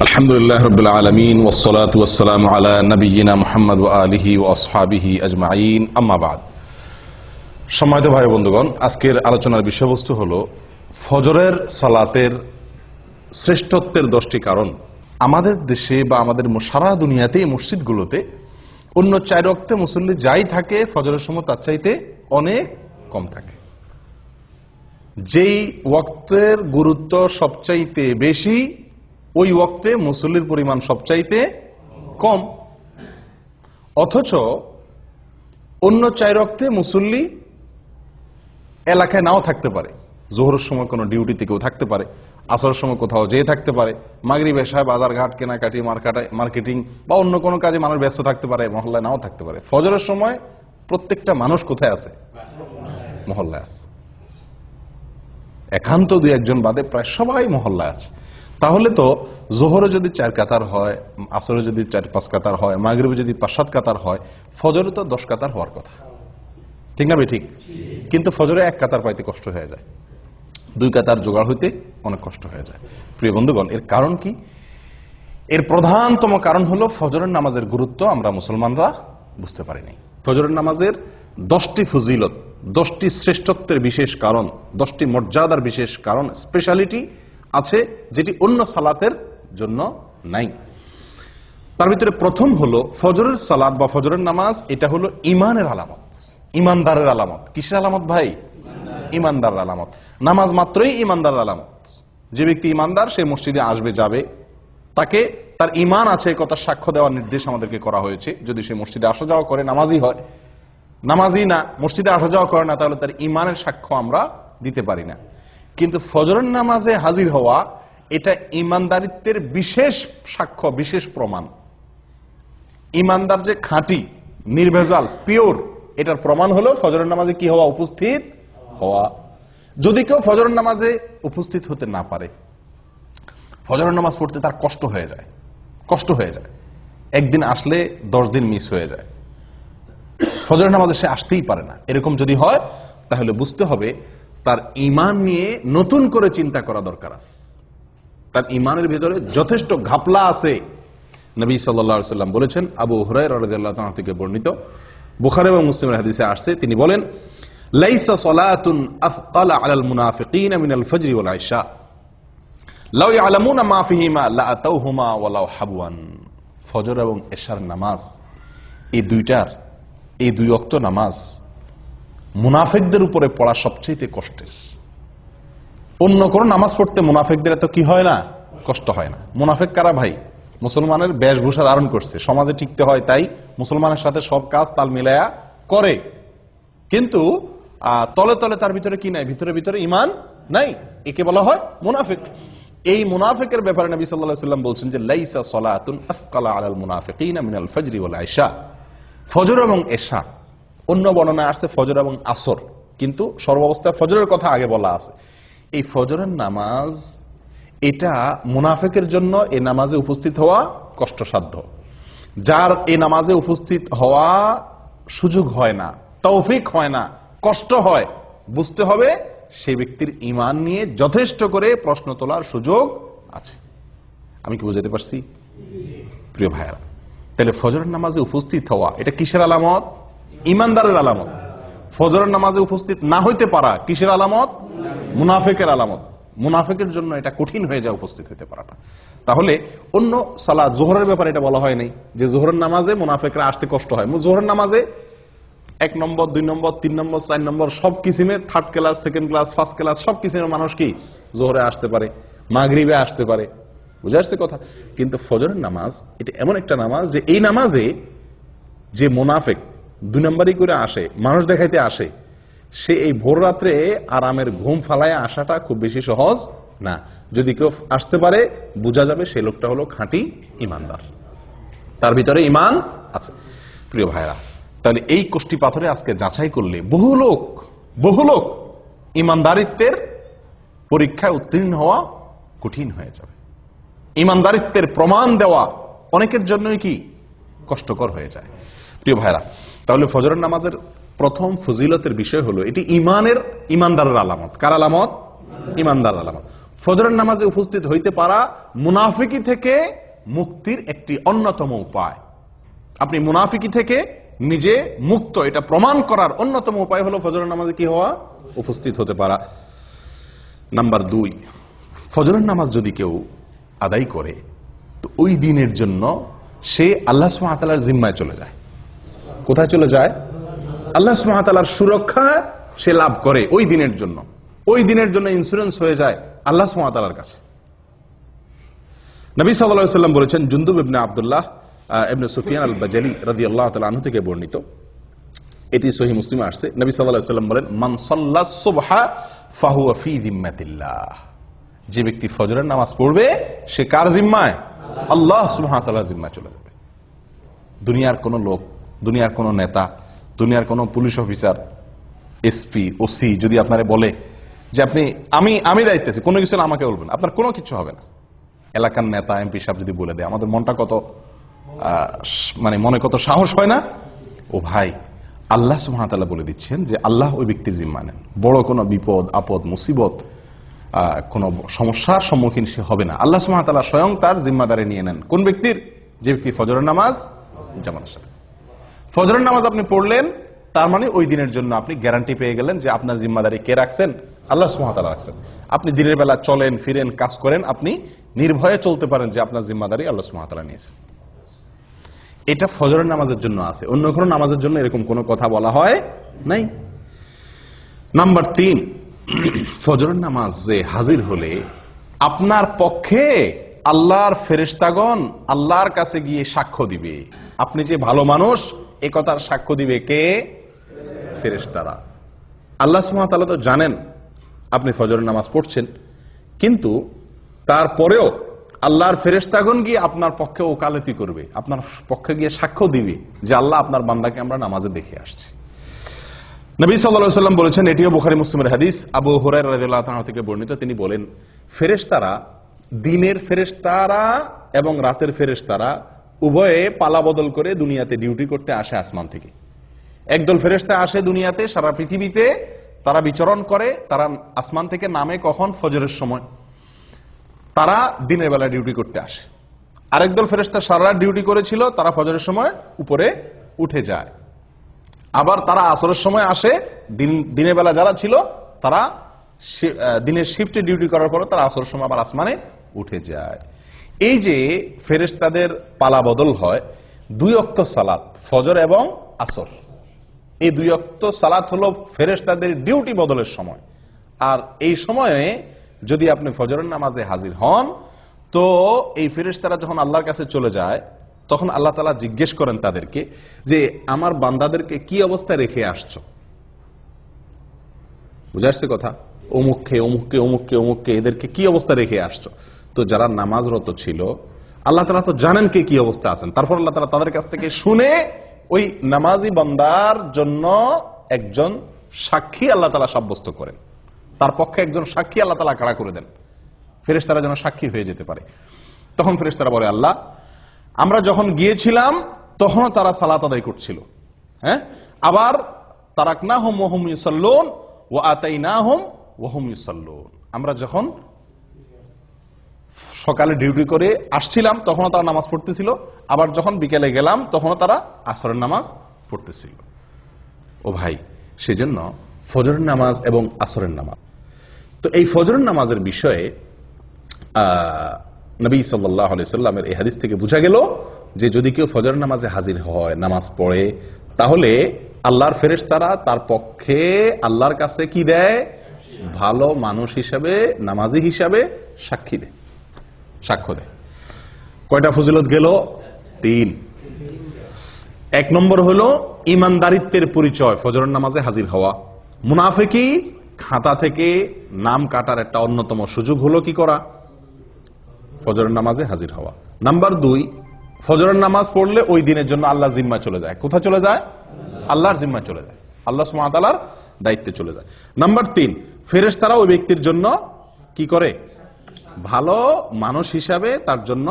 আলহামদুলিল্লাহ রাব্বিল আলামিন ওয়াসসালাতু ওয়াসসালামু আলা নাবিয়িনা মুহাম্মদ ওয়া আলিহি ওয়া আসহাবিহি আজমাইন, আম্মা বাদ। সম্মানিত ভাই বন্ধুগণ, আজকের আলোচনার বিষয়বস্তু হলো ফজরের সালাতের শ্রেষ্ঠত্বের 10টি কারণ। আমাদের দেশে বা আমাদের সারা দুনিয়াতে মসজিদগুলোতে অন্য 4 ওয়াক্তে মুসল্লি যাই থাকে, ফজরের সময় তার চাইতে অনেক কম থাকে। যেই ওয়াক্তের গুরুত্ব সবচাইতে বেশি, ওই ওয়াক্তে মুসল্লির পরিমাণ সবচাইতে কম। অথচ অন্য 4 ওয়াক্তে মুসল্লি এলাকায় নাও থাকতে পারে। জোহরের সময় কোনো ডিউটিতে কেউ থাকতে পারে, আসরের সময় কোথাও যেয়ে থাকতে পারে, মাগরিব এশায় বাজারঘাট কেনাকাটি মার্কেটিং বা অন্য কোনো কাজে মানুষ ব্যস্ত থাকতে পারে, মহল্লায় নাও থাকতে পারে। ফজরের সময় প্রত্যেকটা মানুষ কোথায় আছে? মহল্লায় আছে। একান্ত 2-1 বাদে প্রায় সবাই মহল্লায় আছে। তাহলে তো জোহরে যদি 4 কাতার হয়, আসরে যদি 4-5 কাতার হয়, মাগরিবে যদি 5-7 কাতার হয়, ফজরে তো 10 কাতার হওয়ার কথা, ঠিক না ভাই? ঠিক। কিন্তু ফজরে 1 কাতার পাইতে কষ্ট হয়ে যায়, 2 কাতার জোগাড় হইতে অনেক কষ্ট হয়ে যায়। প্রিয় বন্ধুগণ, এর কারণ কি? এর প্রধানতম কারণ হলো ফজরের নামাজের গুরুত্ব আমরা মুসলমানরা বুঝতে পারিনি। ফজরের নামাজের 10টি ফজিলত, 10টি শ্রেষ্ঠত্বের বিশেষ কারণ, 10টি মর্যাদার বিশেষ কারণ, স্পেশালিটি আছে যেটি অন্য সালাতের জন্য নাই। তার ভিতরে প্রথম হলো ফজরের সালাত বা ফজরের নামাজ। এটা হলো ইমানের আলামত, ইমানদারের আলামত। কিসের আলামত ভাই? ইমানদারের আলামত। নামাজ মাত্রই ইমানদারের আলামত। যে ব্যক্তি ইমানদার সে মসজিদে আসবে, যাবে, তাকে তার ইমান আছে কথা সাক্ষ্য দেওয়ার নির্দেশ আমাদেরকে করা হয়েছে। যদি সে মসজিদে আসা যাওয়া করে, নামাজি হয়। নামাজি না, মসজিদে আসা যাওয়া করে না, তাহলে তার ইমানের সাক্ষ্য আমরা দিতে পারি না। কিন্তু ফজরের নামাজে হাজির হওয়া এটা ইমানদারিত্বের বিশেষ সাক্ষ্য, বিশেষ প্রমাণ। ইমানদার যে খাঁটি, নির্ভেজাল, পিওর, এটার প্রমাণ হলো ফজরের নামাজে কি হওয়া? উপস্থিত হওয়া। যদি কেউ ফজরের নামাজে উপস্থিত হতে না পারে, ফজরের নামাজ পড়তে তার কষ্ট হয়ে যায়, একদিন আসলে 10 দিন মিস হয়ে যায়, ফজরের নামাজে সে আসতেই পারে না, এরকম যদি হয়, তাহলে বুঝতে হবে তার ঈমান নিয়ে নতুন করে চিন্তা করা দরকার আছে। তার ঈমানের ভিতরে যথেষ্ট ঘাপলা আছে। নবী সাল্লাল্লাহু আলাইহি ওয়াসাল্লাম বলেছেন, আবু হুরায়রা রাদিয়াল্লাহু তাআলা থেকে বর্ণিত, বুখারী এবং মুসলিমের হাদিসে আসছে, তিনি বলেন, লাইসা সালাতুন আথকালা আলাল মুনাফিকিনা মিনাল ফজরি ওয়াল ইশা লাউ ইয়ালামুনা মা ফিহিমা লাআতাউহুমা ওয়ালাউ হাবওয়ান। ফজর এবং এশার নামাজ, এই 2 ওয়াক্ত নামাজ মুনাফিকদের উপরে পড়া সবচেয়ে কষ্টের। অন্য কোন নামাজ পড়তে মুনাফিকদের এত কি হয় না? কষ্ট হয় না। মুনাফিক কারা ভাই? মুসলমানের বেশভূষা ধারণ করছে, সমাজে টিকতে হয় তাই মুসলমানের সাথে সব কাজ তাল মিলায়া করে, কিন্তু তলে তলে তার ভিতরে কি নাই? ভিতরে ঈমান নাই। একে বলা হয় মুনাফিক। এই মুনাফিকের ব্যাপারে নবী সাল্লাল্লাহু আলাইহি ওয়াসাল্লাম বলছেন যে লাইসা সালাতুন আথকালা আলাল মুনাফিকিনা মিনাল ফজরি ওয়াল ইশা। ফজর এবং এশা, অন্য বর্ণনায় আসছে ফজর এবং আসর, কিন্তু সর্বাবস্থায় ফজরের কথা আগে বলা আছে। এই ফজরের নামাজ এটা মুনাফিকের জন্য এই নামাজে উপস্থিত হওয়া কষ্টসাধ্য। যার এই নামাজে উপস্থিত হওয়া সুযোগ হয় না, তৌফিক হয় না, কষ্ট হয়, বুঝতে হবে সেই ব্যক্তির ঈমান নিয়ে যথেষ্ট করে প্রশ্ন তোলার সুযোগ আছে। আমি কি বুঝাতে পারছি প্রিয় ভাইয়েরা? তাহলে ফজরের নামাজে উপস্থিত হওয়া এটা কিসের আলামত? ঈমানদারের আলামত। ফজরের নামাজে উপস্থিত না হইতে পারা কিসের আলামত? মুনাফিকের আলামত। মুনাফিকের জন্য এটা কঠিন হয়ে যায় উপস্থিত হইতে পারাটা। তাহলে অন্য সালাত, জোহরের ব্যাপারে এটা বলা হয় নাই যে জোহরের নামাজে মুনাফিকরা আসতে কষ্ট হয়। জোহরের নামাজে 1 নম্বর, 2 নম্বর, 3 নম্বর, 4 নম্বর সব কিসিমের, 3rd class, 2nd class, 1st class সব কিসিমের মানুষ কি জোহরে আসতে পারে, মাগরিবে আসতে পারে। বুঝে আসছে কথা? কিন্তু ফজরের নামাজ এটা এমন একটা নামাজ যে এই নামাজে যে মুনাফিক 2 নম্বরই করে আসে, মানুষ দেখাইতে আসে, সে এই ভোর রাত্রে আরামের ঘুম ফালায় আসাটা খুব বেশি সহজ না। যদি কেউ আসতে পারে, বোঝা যাবে সেই লোকটা হলো খাঁটি ইমানদার, তার ভিতরে ঈমান আছে। প্রিয় ভাইরা, তাহলে এই কোষ্টি পাথরে আজকে যাচাই করলে বহু লোক ইমানদারিত্বের পরীক্ষায় উত্তীর্ণ হওয়া কঠিন হয়ে যাবে। ইমানদারিত্বের প্রমাণ দেওয়া অনেকের জন্যই কি কষ্টকর হয়ে যায়। প্রিয় ভাইরা, তাহলে ফজরের নামাজের প্রথম ফজিলতের বিষয় হলো এটি ইমানদারের আলামত। কার আলামত? ইমানদার আলামত। ফজরের নামাজে উপস্থিত হইতে পারা মুনাফিকি থেকে মুক্তির একটি অন্যতম উপায়। আপনি মুনাফিকি থেকে নিজে মুক্ত, এটা প্রমাণ করার অন্যতম উপায় হলো ফজরের নামাজে কি হওয়া, উপস্থিত হতে পারা। নাম্বার 2, ফজরের নামাজ যদি কেউ আদায় করে তো ওই দিনের জন্য সে আল্লাহ সুবহানাহু ওয়া তাআলার জিম্মায় চলে যায়। কোথায় চলে যায়? আল্লাহ সুবহানাহু ওয়া তাআলার সুরক্ষা সে লাভ করে ওই দিনের জন্য। ওই দিনের জন্য ইন্স্যুরেন্স হয়ে যায় আল্লাহ সুবহানাহু ওয়া তাআলার কাছে। নবী সাল্লাল্লাহু আলাইহি ওয়াসাল্লাম বলেছেন, জুনদুব ইবনে আব্দুল্লাহ ইবনে সুফিয়ান আল বাজালি রাদিয়াল্লাহু তাআলা আনহু থেকে বর্ণিত, এটি সহিহ মুসলিমে আসছে। নবী সাল্লাল্লাহু আলাইহি ওয়াসাল্লাম বলেন, মান সাল্লাস সুবহা ফাহুয়া ফি যিম্মাতিল্লাহ। যে ব্যক্তি ফজরের নামাজ পড়বে সে কার জিম্মায়? আল্লাহ সুবহানাহু ওয়া তাআলার জিম্মায় চলে যাবে। দুনিয়ার কোন লোক, দুনিয়ার কোন নেতা, দুনিয়ার কোন পুলিশ অফিসার, এসপি, ওসি যদি আপনারে বলে যে আপনি আমি দায়িত্বে আছি, কোনো কিছু আমাকে বলবেন, আপনার কোনো কিছু হবে না। এলাকার নেতা, এমপি সাহেব যদি বলে দেয়, আমাদের মনটা কত মনে কত সাহস হয় না? ও ভাই, আল্লাহ সুবহানাহু ওয়া তাআলা বলে দিচ্ছেন যে আল্লাহ ওই ব্যক্তির জিম্মা নেন। বড় কোনো বিপদ আপদ মুসিবত কোনো সমস্যার সম্মুখীন সে হবে না। আল্লাহ সুবহানাহু ওয়া তাআলা স্বয়ং তার জিম্মাদারি নিয়ে নেন। কোন ব্যক্তির? যে ব্যক্তি ফজরের নামাজ জামাতের সাথে। ফজরের নামাজ আপনি পড়লেন, তার মানে ওই দিনের জন্য আপনি গ্যারান্টি পেয়ে গেলেন যে আপনার জিম্মাদারি কে রাখছেন? আল্লাহ সুবহানাহু ওয়া তাআলা রাখছেন। আপনি দিনের বেলা চলেন ফিরেন কাজ করেন, আপনি নির্ভয়ে চলতে পারেন যে আপনার জিম্মাদারি আল্লাহ সুবহানাহু ওয়া তাআলা নিয়েছেন। এটা ফজরের নামাজের জন্য আছে, অন্য কোনো নামাজের জন্য এরকম কোনো কথা বলা হয় নাই। নাম্বার 3, ফজরের নামাজে হাজির হলে আপনার পক্ষে আল্লাহর ফেরেশতাগণ আল্লাহর কাছে গিয়ে সাক্ষ্য দিবে। আপনি যে ভালো মানুষ এ কথার সাক্ষ্য দিবে কে? ফেরেশতারা। আল্লাহ সুবহানাহু ওয়া তাআলা তো জানেন আপনি ফজরের নামাজ পড়ছেন, কিন্তু তারপরেও আল্লাহর ফেরেশতাগণ গিয়ে আপনার পক্ষে ওকালতি করবে, আপনার পক্ষে গিয়ে সাক্ষ্য দিবে যে আল্লাহ আপনার বান্দাকে আমরা নামাজে দেখে আসছি। নবী সাল্লাল্লাহু আলাইহি ওয়াসাল্লাম বলেছেন, এটিও বুখারী মুসলিমের হাদিস, আবু হুরায়রা রাদিয়াল্লাহু তাআলা থেকে বর্ণিত, তিনি বলেন, ফেরেশতারা, দিনের ফেরেশতারা এবং রাতের ফেরেশতারা উভয়ে পালা বদল করে দুনিয়াতে ডিউটি করতে আসে আসমান থেকে। একদল ফেরেশতা আসে দুনিয়াতে, সারা পৃথিবীতে তারা বিচরণ করে। তারা আসমান থেকে নামে কখন? ফজরের সময়। তারা দিনের বেলা ডিউটি করতে আসে। আরেকদল ফেরেশতা সারা রাত ডিউটি করেছিল, তারা ফজরের সময় উপরে উঠে যায়। আবার তারা আসরের সময় আসে, দিনের বেলা যারা ছিল তারা দিনের শিফটে ডিউটি করার পরে তারা আসরের সময় আবার আসমানে উঠে যায়। এই যে ফেরেশতাদের পালা বদল হয়, 2 ওয়াক্ত সালাত, ফজর এবং আসর, এই 2 ওয়াক্ত সালাত হলো ফেরেশতাদের ডিউটি বদলের সময়। আর এই সময়ে যদি আপনি ফজরের নামাজে হাজির হন, তো এই ফেরেশতারা যখন আল্লাহর কাছে চলে যায়, তখন আল্লাহ তাআলা জিজ্ঞেস করেন তাদেরকে যে আমার বান্দাদেরকে কি অবস্থায় রেখে আসছো? বুঝা আসছে কথা? অমুককে অমুককে অমুককে অমুককে এদেরকে কি অবস্থা রেখে আসছো? তো যারা নামাজরত ছিল আল্লাহ তাআলা তো জানেন কে কি অবস্থা আছেন। তারপর আল্লাহ তাআলা তাদের কাছ থেকে শুনে ওই নামাজি বান্দার জন্য একজন সাক্ষী আল্লাহ তাআলা সাব্যস্ত করেন, তার পক্ষে একজন সাক্ষী আল্লাহ তাআলা খাড়া করে দেন, ফেরেশতারা যেন সাক্ষী হয়ে যেতে পারে। তখন ফেরেশতারা বলে, আল্লাহ, আমরা যখন গিয়েছিলাম তখনও তারা সালাত আদায় করছিল, হ্যাঁ, আবার তারাকনাহুম ওয়া হুম ইউসাল্লুন ওয়া আতাইনাহুম ওয়া হুম ইউসাল্লুন। আমরা যখন সকালে ডিউটি করে আসছিলাম তখনও তারা নামাজ পড়তেছিল, আবার যখন বিকেলে গেলাম তখনও তারা আসরের নামাজ পড়তেছিল। ও ভাই, সেজন্য ফজরের নামাজ এবং আসরের নামাজ, তো এই ফজরের নামাজের বিষয়ে নবী সাল্লাল্লাহু আলাইহি সাল্লামের এই হাদিস থেকে বোঝা গেল যে যদি কেউ ফজরের নামাজে হাজির হয়, নামাজ পড়ে, তাহলে আল্লাহর ফেরেশতারা তার পক্ষে আল্লাহর কাছে কি দেয়? ভালো মানুষ হিসাবে, নামাজি হিসাবে সাক্ষী দেয়, সাক্ষ্য দেয়। কয়টা ফজিলত গেল? 3। 1 নম্বর হলো ইমানদারিত্বের পরিচয় ফজরের নামাজে হাজির হওয়া। মুনাফিকি খাতা থেকে নাম কাটার একটা অন্যতম সুযোগ হলো কি করা? ফজরের নামাজে হাজির হওয়া। নাম্বার 2, ফজরের নামাজ পড়লে ওই দিনের জন্য আল্লাহ জিম্মায় চলে যায়। কোথায় চলে যায়? আল্লাহর জিম্মায় চলে যায়, আল্লাহ সুবহানাহু ওয়া তাআলার দায়িত্বে চলে যায়। নাম্বার 3, ফেরেশতারা ওই ব্যক্তির জন্য কি করে? ভালো মানুষ হিসাবে তার জন্য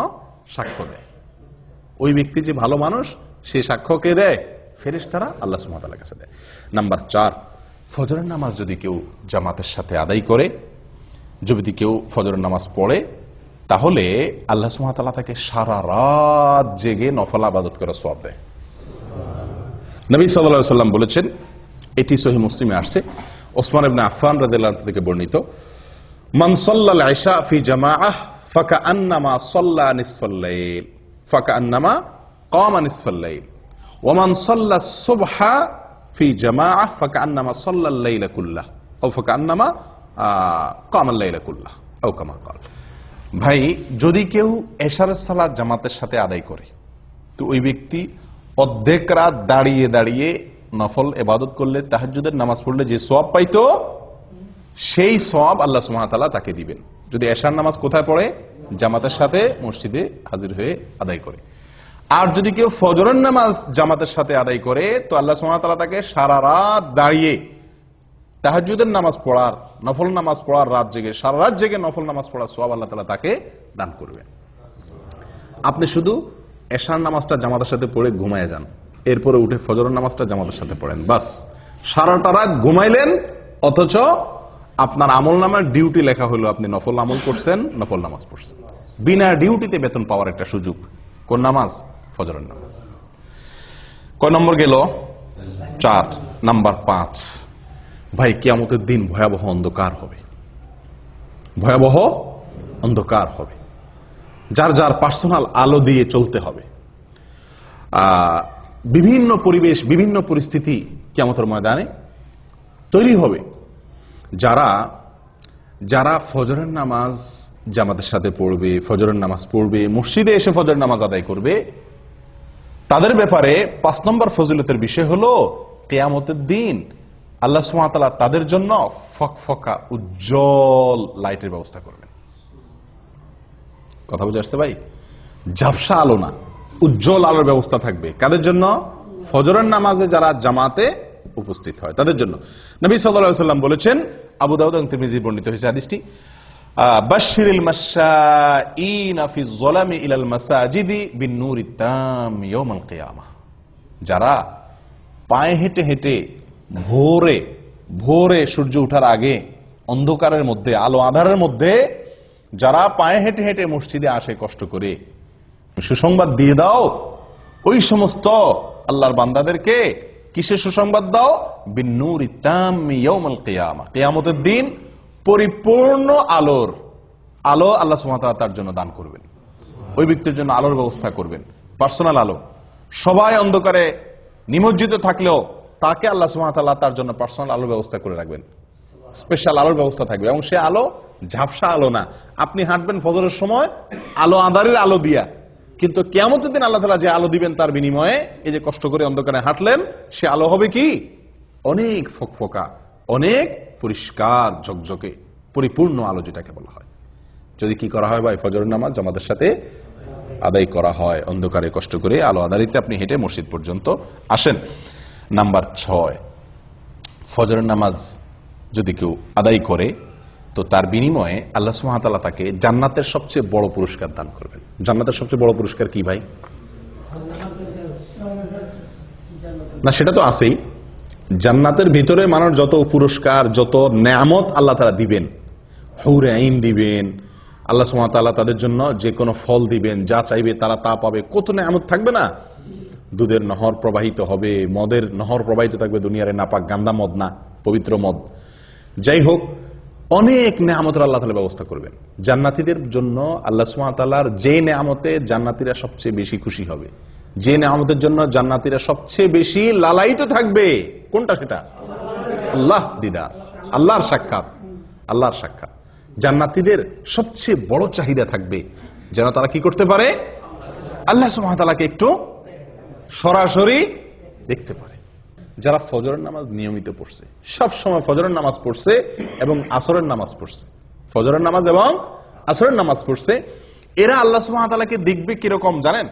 সাক্ষ্য দেয়। ওই ব্যক্তি যে ভালো মানুষ, সে সাক্ষ্য কে দেয়? ফেরেশতারা আল্লাহ সুবহানাহু ওয়া তাআলার কাছে দেয়। নাম্বার 4, ফজরের নামাজ যদি কেউ জামাতের সাথে আদায় করে, যদি কেউ ফজরের নামাজ পড়ে তাহলে আল্লাহ সুবহানাহু ওয়া তাআলা তাকে সারা রাত জেগে নফল ইবাদত করার সওয়াব দেয়। নবী সাল্লাল্লাহু আলাইহি ওয়াসাল্লাম বলেছেন, এটি সহিহ মুসলিমে আসছে, ওসমান ইবনে আফফান রাদিয়াল্লাহু আনহু থেকে বর্ণিত, মান সাল্লাল ইশা ফি জামাআহ ফাকান্নামা সাল্লা নিসফাল লাইল ফাকান্নামা কামা নিসফাল লাইল ওয়া মান সাল্লাস সুবহা ফি জামাআহ ফাকান্নামা সাল্লাল লাইলা কুল্লাহ আও ফাকান্নামা কামাল লাইলা কুল্লাহ আও কামা ক্বাল। ভাই, যদি কেউ এশারের সালাত জামাতের সাথে আদায় করে তো ওই ব্যক্তি অর্ধেক রাত দাঁড়িয়ে দাঁড়িয়ে নফল ইবাদত করলে, তাহাজ্জুদের নামাজ পড়লে যে সওয়াব পাইতো সেই সওয়াব আল্লাহ সুবহানাহু ওয়া তাআলা তাকে দিবেন। যদি এশার নামাজ কোথায় পড়ে? জামাতের সাথে মসজিদে হাজির হয়ে আদায় করে। আর যদি কেউ ফজরের নামাজ জামাতের সাথে আদায় করে তো আল্লাহ সুবহানাহু ওয়া তাআলা তাকে সারা রাত দাঁড়িয়ে তাহাজ্জুদের নামাজ পড়ার, নফল নামাজ পড়ার, রাত জেগে সারা রাত জেগে নফল নামাজ পড়ার সওয়াব আল্লাহ তাআলা তাকে দান করবেন। আপনি শুধু এশার নামাজটা জামাতের সাথে পড়ে ঘুমায় যান, এরপরে উঠে ফজরের নামাজটা জামাতের সাথে পড়েন, বাস সারাটা রাত ঘুমাইলেন, অথচ আপনার আমল নামার ডিউটি লেখা হলো আপনি নফল আমল করছেন, নফল নামাজ পড়ছেন। বিনা ডিউটিতে বেতন পাওয়ার একটা সুযোগ। কোন নামাজ? ফজরের নামাজ। কয় নম্বর গেল? 4। নাম্বার 5, ভাই কিয়ামতের দিন ভয়াবহ অন্ধকার হবে, ভয়াবহ অন্ধকার হবে, যার যার পার্সোনাল আলো দিয়ে চলতে হবে। বিভিন্ন পরিবেশ, বিভিন্ন পরিস্থিতি কিয়ামতের ময়দানে তৈরি হবে। যারা যারা ফজরের নামাজ জামাতের সাথে পড়বে, ফজরের নামাজ পড়বে, মসজিদে এসে ফজরের নামাজ আদায় করবে, তাদের ব্যাপারে 5 নম্বর ফজিলতের বিষয় হলো কিয়ামতের দিন আল্লাহ সুবহানাহু ওয়া তাআলা তাদের জন্য ফকফকা উজ্জ্বল লাইটের ব্যবস্থা করবেন। কথা বুঝে আসছে ভাই? ঝাপসা আলো না, উজ্জ্বল আলোর ব্যবস্থা থাকবে। কাদের জন্য? ফজরের নামাজে যারা জামাতে উপস্থিত হয় তাদের জন্য। নবী সাল্লাল্লাহু আলাইহি ওয়াসাল্লাম বলেছেন, আবু দাউদ এবং তিরমিজি বর্ণিত হয়েছে হাদিসটি, বাশশিরিল মাশাঈনা ফিজ যালামি ইলাল মাসাজিদি বিন-নূরিত তাম ইয়াউমাল কিয়ামাহ। যারা পায়ে হেঁটে হেঁটে ভোরে ভোরে সূর্য ওঠার আগে অন্ধকারের মধ্যে, আলো আঁধারের মধ্যে যারা পায়ে হেঁটে হেঁটে মসজিদে আসে কষ্ট করে, সুসংবাদ দিয়ে দাও ওই সমস্ত আল্লাহর বান্দাদেরকে। কিসের সুসংবাদ দাও? বিন-নূরিত তাম ইয়াউমাল কিয়ামাহ, কিয়ামতের দিন পরিপূর্ণ আলোর আলো আল্লাহ সুবহানাহু ওয়া তাআলা তার জন্য দান করবেন। ওই ব্যক্তির জন্য আলোর ব্যবস্থা করবেন, পার্সোনাল আলো। সবাই অন্ধকারে নিমজ্জিত থাকলেও তাকে আল্লাহ সুবহানাহু ওয়া তাআলা তার জন্য পার্সোনাল আলোর ব্যবস্থা করে রাখবেন, স্পেশাল আলোর ব্যবস্থা থাকবে। এবং সে আলো ঝাপসা আলো না। আপনি হাঁটবেন ফজরের সময় আলো আঁধারের আলো দিয়া, কিন্তু কিয়ামতের দিন আল্লাহ তাআলা যে আলো দিবেন তার বিনিময়ে এই যে কষ্ট করে অন্ধকারে হাঁটলেন, সে আলো হবে কি? অনেক ফকফকা, অনেক পরিষ্কার ঝকঝকে পরিপূর্ণ আলো, যেটাকে বলা হয়। যদি কি করা হয় ভাই? ফজরের নামাজ জামাতের সাথে আদায় করা হয়, অন্ধকারে কষ্ট করে আলো আধারিতে আপনি হেঁটে মসজিদ পর্যন্ত আসেন। নাম্বার 6, ফজরের নামাজ যদি কেউ আদায় করে তো তার বিনিময়ে আল্লাহ সুবহানাহু ওয়া তাআলা তাকে জান্নাতের সবচেয়ে বড় পুরস্কার দান করবেন। জান্নাতের সবচেয়ে বড় পুরস্কার কি ভাই? না, সেটা তো আছেই। জান্নাতের ভিতরে মানুষ যত পুরস্কার, যত নেয়ামত আল্লাহ তাআলা দিবেন, হুর আইন দিবেন, আল্লাহ সুবহানাহু ওয়া তাআলা তাদের জন্য যে কোনো ফল দিবেন, যা চাইবে তারা তা পাবে। কত নেয়ামত থাকবে না? দুধের নহর প্রবাহিত হবে, মদের নহর প্রবাহিত থাকবে, দুনিয়ার নাপাক গান্দা মদ না, পবিত্র মদ। যাই হোক, অনেক নেয়ামতের আল্লাহ তাআলা ব্যবস্থা করবেন জান্নাতীদের জন্য। আল্লাহ সুবহানাহু ওয়া তাআলার যে নেয়ামতে জান্নাতীরা সবচেয়ে বেশি খুশি হবে, যে নেয়ামতের জন্য জান্নাতীরা সবচেয়ে বেশি লালায়িত থাকবে, কোনটা সেটা? আল্লাহ দিদার, আল্লাহর সাক্ষাৎ, আল্লাহর সাক্ষাৎ। জান্নাতীদের সবচেয়ে বড় চাহিদা থাকবে যেন তারা কি করতে পারে? আল্লাহ সুবহানাহু ওয়া তাআলাকে একটু সরাসরি দেখতে পারে। যারা ফজরের নামাজ নিয়মিত পড়ছে, সব সময় ফজরের নামাজ পড়ছে এবং আসরের নামাজ পড়ছে, ফজরের নামাজ এবং আসরের নামাজ পড়ছে, এরা আল্লাহ সুবহানাহু ওয়া তাআলাকে দেখবে কিরকম জানেন?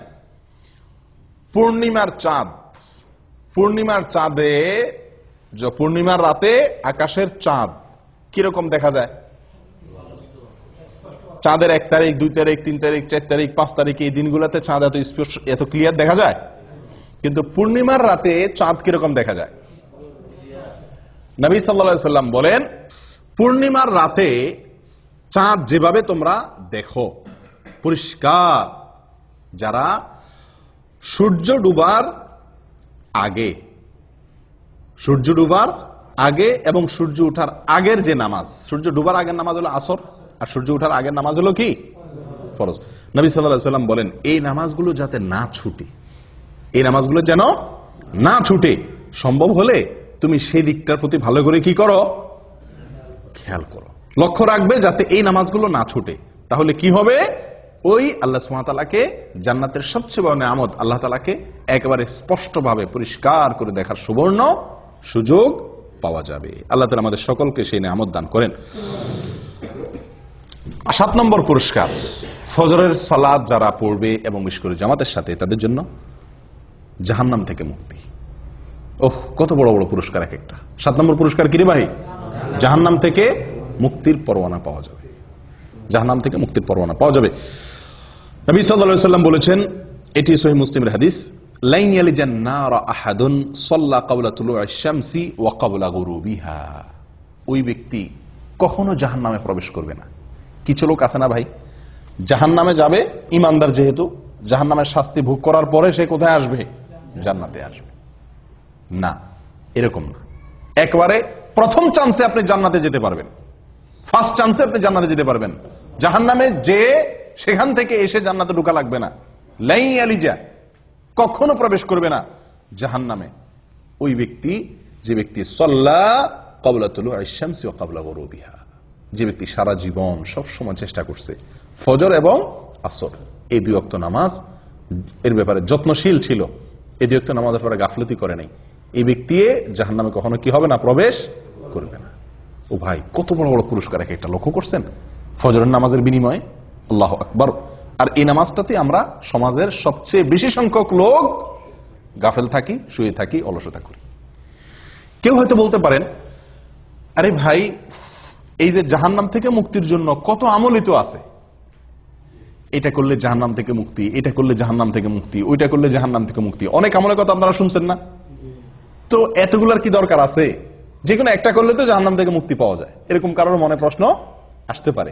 পূর্ণিমার চাঁদ, পূর্ণিমার চাঁদে, পূর্ণিমার রাতে আকাশের চাঁদ কিরকম দেখা যায়? চাঁদের 1 তারিখ, 2 তারিখ, 3 তারিখ, 4 তারিখ, 5 তারিখ এই দিনগুলোতে চাঁদ এত স্পষ্ট, এত ক্লিয়ার দেখা যায়। কিন্তু পূর্ণিমার রাতে চাঁদ কিরকম দেখা যায়? নবী সাল্লাল্লাহু আলাইহি সাল্লাম বলেন, পূর্ণিমার রাতে চাঁদ যেভাবে তোমরা দেখো পরিষ্কার, যারা সূর্য ডুবার আগে এবং সূর্য ওঠার আগের যে নামাজ, সূর্য ডুবার আগের নামাজ হলো আসর, আর সূর্য ওঠার আগের নামাজ হলো কি? ফরজ। নবী সাল্লাল্লাহু আলাইহি ওয়াসাল্লাম বলেন এই নামাজগুলো যাতে না ছুটে, এই নামাজগুলো যেন না ছুটে, সম্ভব হলে তুমি সেই দিকটার প্রতি ভালো করে কি করো, খেয়াল করো, লক্ষ্য রাখবে যাতে এই নামাজগুলো না ছুটে। তাহলে কি হবে? ওই আল্লাহ সুবহানাহু ওয়া তাআলাকে জান্নাতের সবচেয়ে বড় নিয়ামত, আল্লাহ তাআলাকে একেবারে স্পষ্টভাবে পরিষ্কার করে দেখার সুবর্ণ সুযোগ পাওয়া যাবে। আল্লাহ তাআলা আমাদের সকলকে সেই নিয়ামত দান করেন। 7 নম্বর পুরস্কার, ফজরের সালাত যারা পড়বে এবং বিশেষ করে জামাতের সাথে, তাদের জন্য জাহান্নাম থেকে মুক্তি। ওহ, কত বড় বড় পুরস্কার এক একটা। 7 নম্বর পুরস্কার কি রে ভাই? জাহান্নাম থেকে মুক্তির পরোয়ানা পাওয়া যাবে, জাহান্নাম থেকে মুক্তির পরোয়ানা পাওয়া যাবে। নবী সাল্লাল্লাহু আলাইহি ওয়াসাল্লাম বলেছেন, এটি সহিহ মুসলিমের হাদিস, লাইন ইয়ালিজান নার আহাদুন সাল্লা ক্বাবলা তুলুইশ শামসি ওয়া ক্বাবলা গুরুবিহা। ওই ব্যক্তি কখনো জাহান্নামে প্রবেশ করবে না। কিছু লোক আছে না ভাই, জাহান্নামে যাবে, ইমানদার যেহেতু, জাহান্নামের শাস্তি ভোগ করার পরে সে কোথায় আসবে? জান্নাতে আসবে। না, এরকম না। একবারে প্রথম চান্সে আপনি জান্নাতে যেতে পারবেন, ফার্স্ট চান্সে আপনি জান্নাতে যেতে পারবেন। জাহান্নামে যে সেখান থেকে এসে জান্নাতে ঢোকা লাগবে না। লাই আলিজা, কখনো প্রবেশ করবে না জাহান্নামে ওই ব্যক্তি, যে ব্যক্তি সাল্লা ক্বাবলা তুলুইশ শামসি ওয়া ক্বাবলা গুরুবিহা, যে ব্যক্তি সারা জীবন সব সময় চেষ্টা করছে ফজর এবং আসর এই 2 ওয়াক্ত নামাজ এর ব্যাপারে যত্নশীল ছিল, এই 2 ওয়াক্ত নামাজের ব্যাপারে গাফলতি করে নাই, এই ব্যক্তি জাহান্নামে কখনো কি হবে না? প্রবেশ করবে না। ও ভাই, কত বড় বড় পুরস্কার এক একটা, লক্ষ্য করছেন? ফজরের নামাজের বিনিময়ে, আল্লাহু আকবার। আর এই নামাজটাতে আমরা সমাজের সবচেয়ে বেশি সংখ্যক লোক গাফেল থাকি, শুয়ে থাকি, অলসতা করি। কেউ হয়তো বলতে পারেন, আরে ভাই, এই যে জাহান্নাম থেকে মুক্তির জন্য কত আমলই তো আছে, এটা করলে জাহান্নাম থেকে মুক্তি, এটা করলে জাহান্নাম থেকে মুক্তি, ওইটা করলে জাহান্নাম থেকে মুক্তি, অনেক আমলের কথা আপনারা শুনছেন না? তো এতগুলার কি দরকার আছে? যে কোনো একটা করলে তো জাহান্নাম থেকে মুক্তি পাওয়া যায়, এরকম কারোর মনে প্রশ্ন আসতে পারে।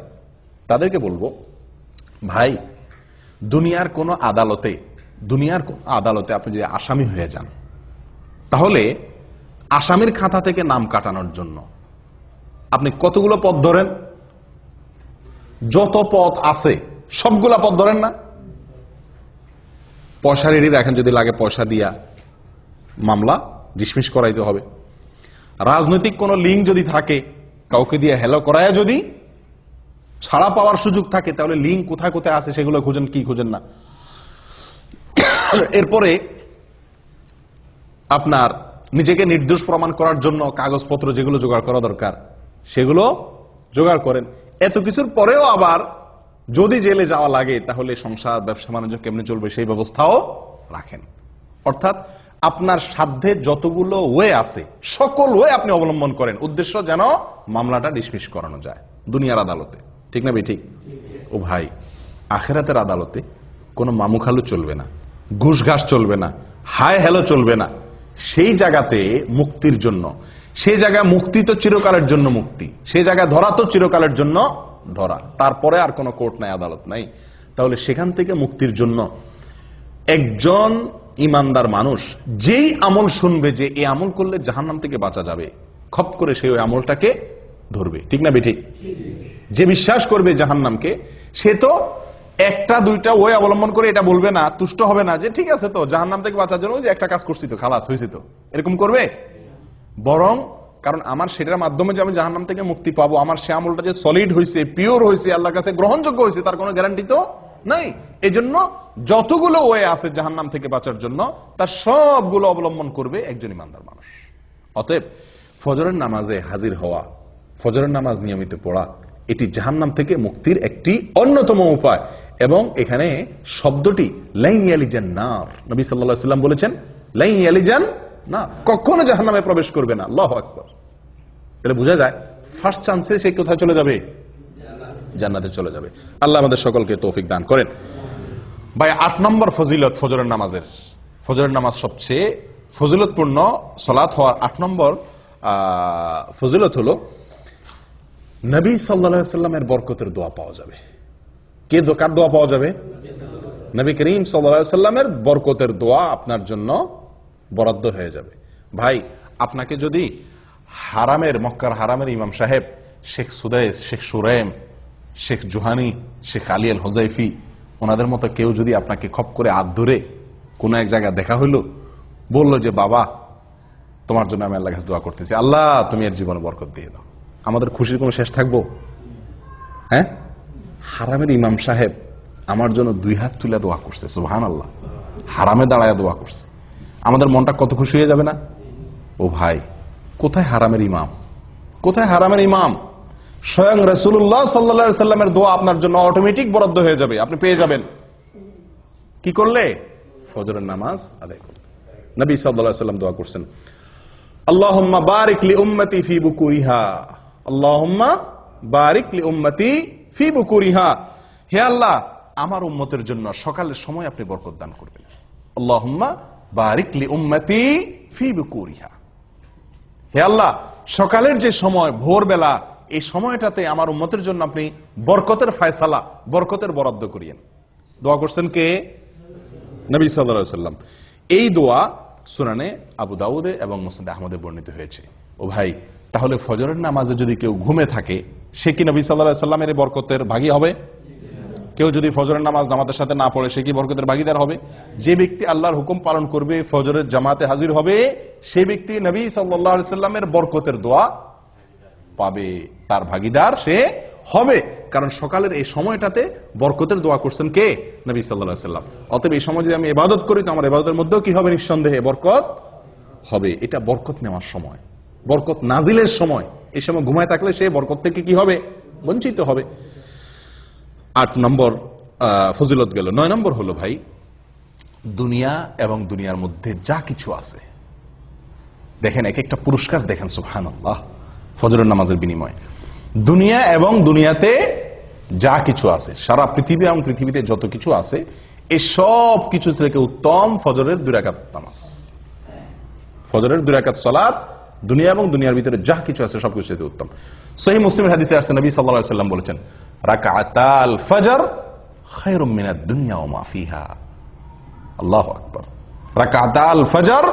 তাদেরকে বলবো, ভাই, দুনিয়ার কোন আদালতে আপনি যদি আসামি হয়ে যান, তাহলে আসামির খাতা থেকে নাম কাটানোর জন্য আপনি কতগুলো পথ ধরেন? যত পথ আছে সবগুলা পথ ধরেন না? পয়সা রেডি রাখেন, যদি লাগে পয়সা দিয়া মামলা ডিসমিস করাইতে হবে। রাজনৈতিক কোন লিঙ্ক যদি থাকে, কাউকে দিয়ে হেলো করায় যদি ছাড়া পাওয়ার সুযোগ থাকে, তাহলে লিঙ্ক কোথায় কোথায় আছে সেগুলো খুঁজেন, কি খুঁজেন না। এরপরে আপনার নিজেকে নির্দোষ প্রমাণ করার জন্য কাগজপত্র যেগুলো জোগাড় করা দরকার সেগুলো জোগাড় করেন। এত কিছুর পরেও আবার যদি জেলে যাওয়া লাগে, তাহলে সংসার ব্যবসা বাণিজ্য কেমনে চলবে সেই ব্যবস্থাও রাখেন। অর্থাৎ আপনার সাধ্যে যতগুলো ওয়ে আছে সকল ওয়ে আপনি অবলম্বন করেন, উদ্দেশ্য যেন মামলাটা ডিসমিস করানো যায় দুনিয়ার আদালতে। ঠিক না ঠিক? ও ভাই, আখেরাতের আদালতে কোনো মামুখালু চলবে না, ঘুষ ঘাস চলবে না, হায় হেলো চলবে না। সেই জায়গাতে মুক্তির জন্য, সেই জায়গায় মুক্তি তো চিরকালের জন্য মুক্তি, সেই জায়গায় ধরা তো চিরকালের জন্য ধরা, তারপরে আর কোনো কোর্ট নাই, আদালত নাই। তাহলে সেখান থেকে মুক্তির জন্য একজন ইমানদার মানুষ যেই আমল শুনবে যে এই আমল করলে জাহান্নাম থেকে বাঁচা যাবে, খপ করে সেই ওই আমলটাকে ধরবে। ঠিক না বেঠিক? যে বিশ্বাস করবে জাহান্নামকে, সে তো একটা দুইটা ওয়ে অবলম্বন করে এটা বলবে না, তুষ্ট হবে না যে ঠিক আছে তো জাহান্নাম থেকে বাঁচার জন্য যে একটা কাজ করছি তো খালাস হয়েছে তো, এরকম করবে। বরং কারণ আমার সেটার মাধ্যমে যে আমি জাহান্নাম থেকে মুক্তি পাবো, আমার সে আমলটা যে সলিড হয়েছে, পিওর হয়েছে, আল্লাহর কাছে গ্রহণযোগ্য হয়েছে, তার কোনো গ্যারান্টি তো নাই। এই জন্য যতগুলো ওয়ে আছে জাহান্নাম থেকে বাঁচার জন্য, তার সবগুলো অবলম্বন করবে একজন ইমানদার মানুষ। অতএব ফজরের নামাজে হাজির হওয়া, ফজরের নামাজ নিয়মিত পড়া, এটি জাহান্নাম থেকে মুক্তির একটি অন্যতম উপায়। এবং এখানে শব্দটি লাই ইয়ালিজান নার, নবী সাল্লাল্লাহু আলাইহি ওয়াসাল্লাম বলেছেন লাই ইয়ালিজান না, কখনো জাহান্নামে প্রবেশ করবে না। আল্লাহু আকবার। তাহলে বোঝা যায় ফার্স্ট চান্সে সে কোথায় চলে যাবে? জান্নাতে চলে যাবে। আল্লাহ আমাদের সকলকে তৌফিক দান করেন। ভাই, 8 নম্বর ফজিলত ফজরের নামাজের, ফজরের নামাজ সবচেয়ে ফজিলতপূর্ণ সালাত হওয়ার 8 নম্বর ফজিলত হলো নবী সাল্লাল্লাহু আলাইহি ওয়াসাল্লামের বরকতের দোয়া পাওয়া যাবে। কার দোয়া পাওয়া যাবে? নবী করিম সাল্লাল্লাহু আলাইহি ওয়াসাল্লামের বরকতের দোয়া আপনার জন্য বরাদ্দ হয়ে যাবে। ভাই, আপনাকে যদি মক্কার হারামের ইমাম সাহেব শেখ সুদাইস, শেখ সুরাইম, শেখ জুহানি, শেখ আলী আল হুজাইফি, ওনাদের মতো কেউ যদি আপনাকে খপ করে হাত ধরে কোন এক জায়গায় দেখা হইলো, বললো যে বাবা তোমার জন্য আমি আল্লাহর কাছে দোয়া করতেছি, আল্লাহ তুমি এর জীবনে বরকত দিয়ে দাও, আমাদের খুশির কোনো শেষ থাকবো? হ্যাঁ, হারামের ইমাম সাহেব আমার জন্য 2 হাত তুলে দোয়া করছে, সুবহানাল্লাহ, হারামে দাঁড়ায় দোয়া করছে, আমাদের মনটা কত খুশি হয়ে যাবে না? ও ভাই, কোথায় হারামের ইমাম? কোথায় হারামের ইমাম? স্বয়ং রাসূলুল্লাহ সাল্লাল্লাহু আলাইহি সাল্লামের দোয়া আপনার জন্য অটোমেটিক বরাদ্দ হয়ে যাবে, আপনি পেয়ে যাবেন। কি করলে? ফজরের নামাজ আদায় করলে। নবী সাল্লাল্লাহু আলাইহি সাল্লাম দোয়া করছেন, আল্লাহুম্মা বারিক লি উম্মতি ফি বুকুরিহা, আল্লাহুম্মা বারিক লি উম্মতি ফি বুকুরিহা, হে আল্লাহ আমার উম্মতের জন্য সকালের সময় আপনি বরকত দান করবেন। আল্লাহুম্মা বারিক লি উম্মতি ফি বুকুরিহা, হে আল্লাহ সকালের যে সময়, ভোরবেলা, এই সময়টাতে আমার উম্মতের জন্য আপনি বরকতের ফয়সালা, বরকতের বরাদ্দ করিয়েন। দোয়া করছেন কে? নবী সাল্লাল্লাহু আলাইহি সাল্লাম। এই দোয়া সুনানে আবু দাউদে এবং মুসনাদ আহমদে বর্ণিত হয়েছে। ও ভাই, তাহলে ফজরের নামাজে যদি কেউ ঘুমে থাকে, সে কি নবী সাল্লাল্লাহু আলাইহি সাল্লামের বরকতের ভাগী হবে? কেউ যদি ফজরের নামাজ জামাতের সাথে না পড়ে, সে কি বরকতের ভাগীদার হবে? যে ব্যক্তি আল্লাহর হুকুম পালন করবে, ফজরের জামাতে হাজির হবে, সেই ব্যক্তি নবী সাল্লাল্লাহু আলাইহি সাল্লামের বরকতের দোয়া পাবে, তার ভাগীদার সে হবে। কারণ সকালের এই সময়টাতে বরকতের দোয়া করছেন কে? নবী সাল্লাল্লাহু আলাইহি সাল্লাম। অতএব এই সময় যদি আমি ইবাদত করি, তো আমার ইবাদতের মধ্যেও কি হবে? নিঃসন্দেহে বরকত হবে। এটা বরকত নেওয়ার সময়, বরকত নাজিলের সময়। এই সময় ঘুমায় থাকলে সে বরকত থেকে কি হবে? বঞ্চিত হবে। 8 নম্বর ফজিলত গেল। 9 নম্বর হলো ভাই, দুনিয়া এবং দুনিয়ার মধ্যে যা কিছু আছে, দেখেন এক একটা পুরস্কার দেখেন, সুবহানাল্লাহ, ফজরের নামাজের বিনিময়ে। দুনিয়া এবং দুনিয়াতে যা কিছু আছে, সারা পৃথিবী এবং পৃথিবীতে যত কিছু আছে, এই সব কিছু থেকে উত্তম ফজরের 2 রাকাত নামাজ। ফজরের 2 রাকাত সালাত দুনিয়া এবং দুনিয়ার ভিতরে যা কিছু আছে সবকিছু থেকে উত্তম। সহিহ মুসলিমের হাদিসে আসছে, নবী সাল্লাল্লাহু আলাইহি সাল্লাম বলেছেন, রাকাতাল ফজর খায়রুম মিনাদ দুনিয়া ওয়া মা ফিহা। আল্লাহু আকবার। রাকাতাল ফজর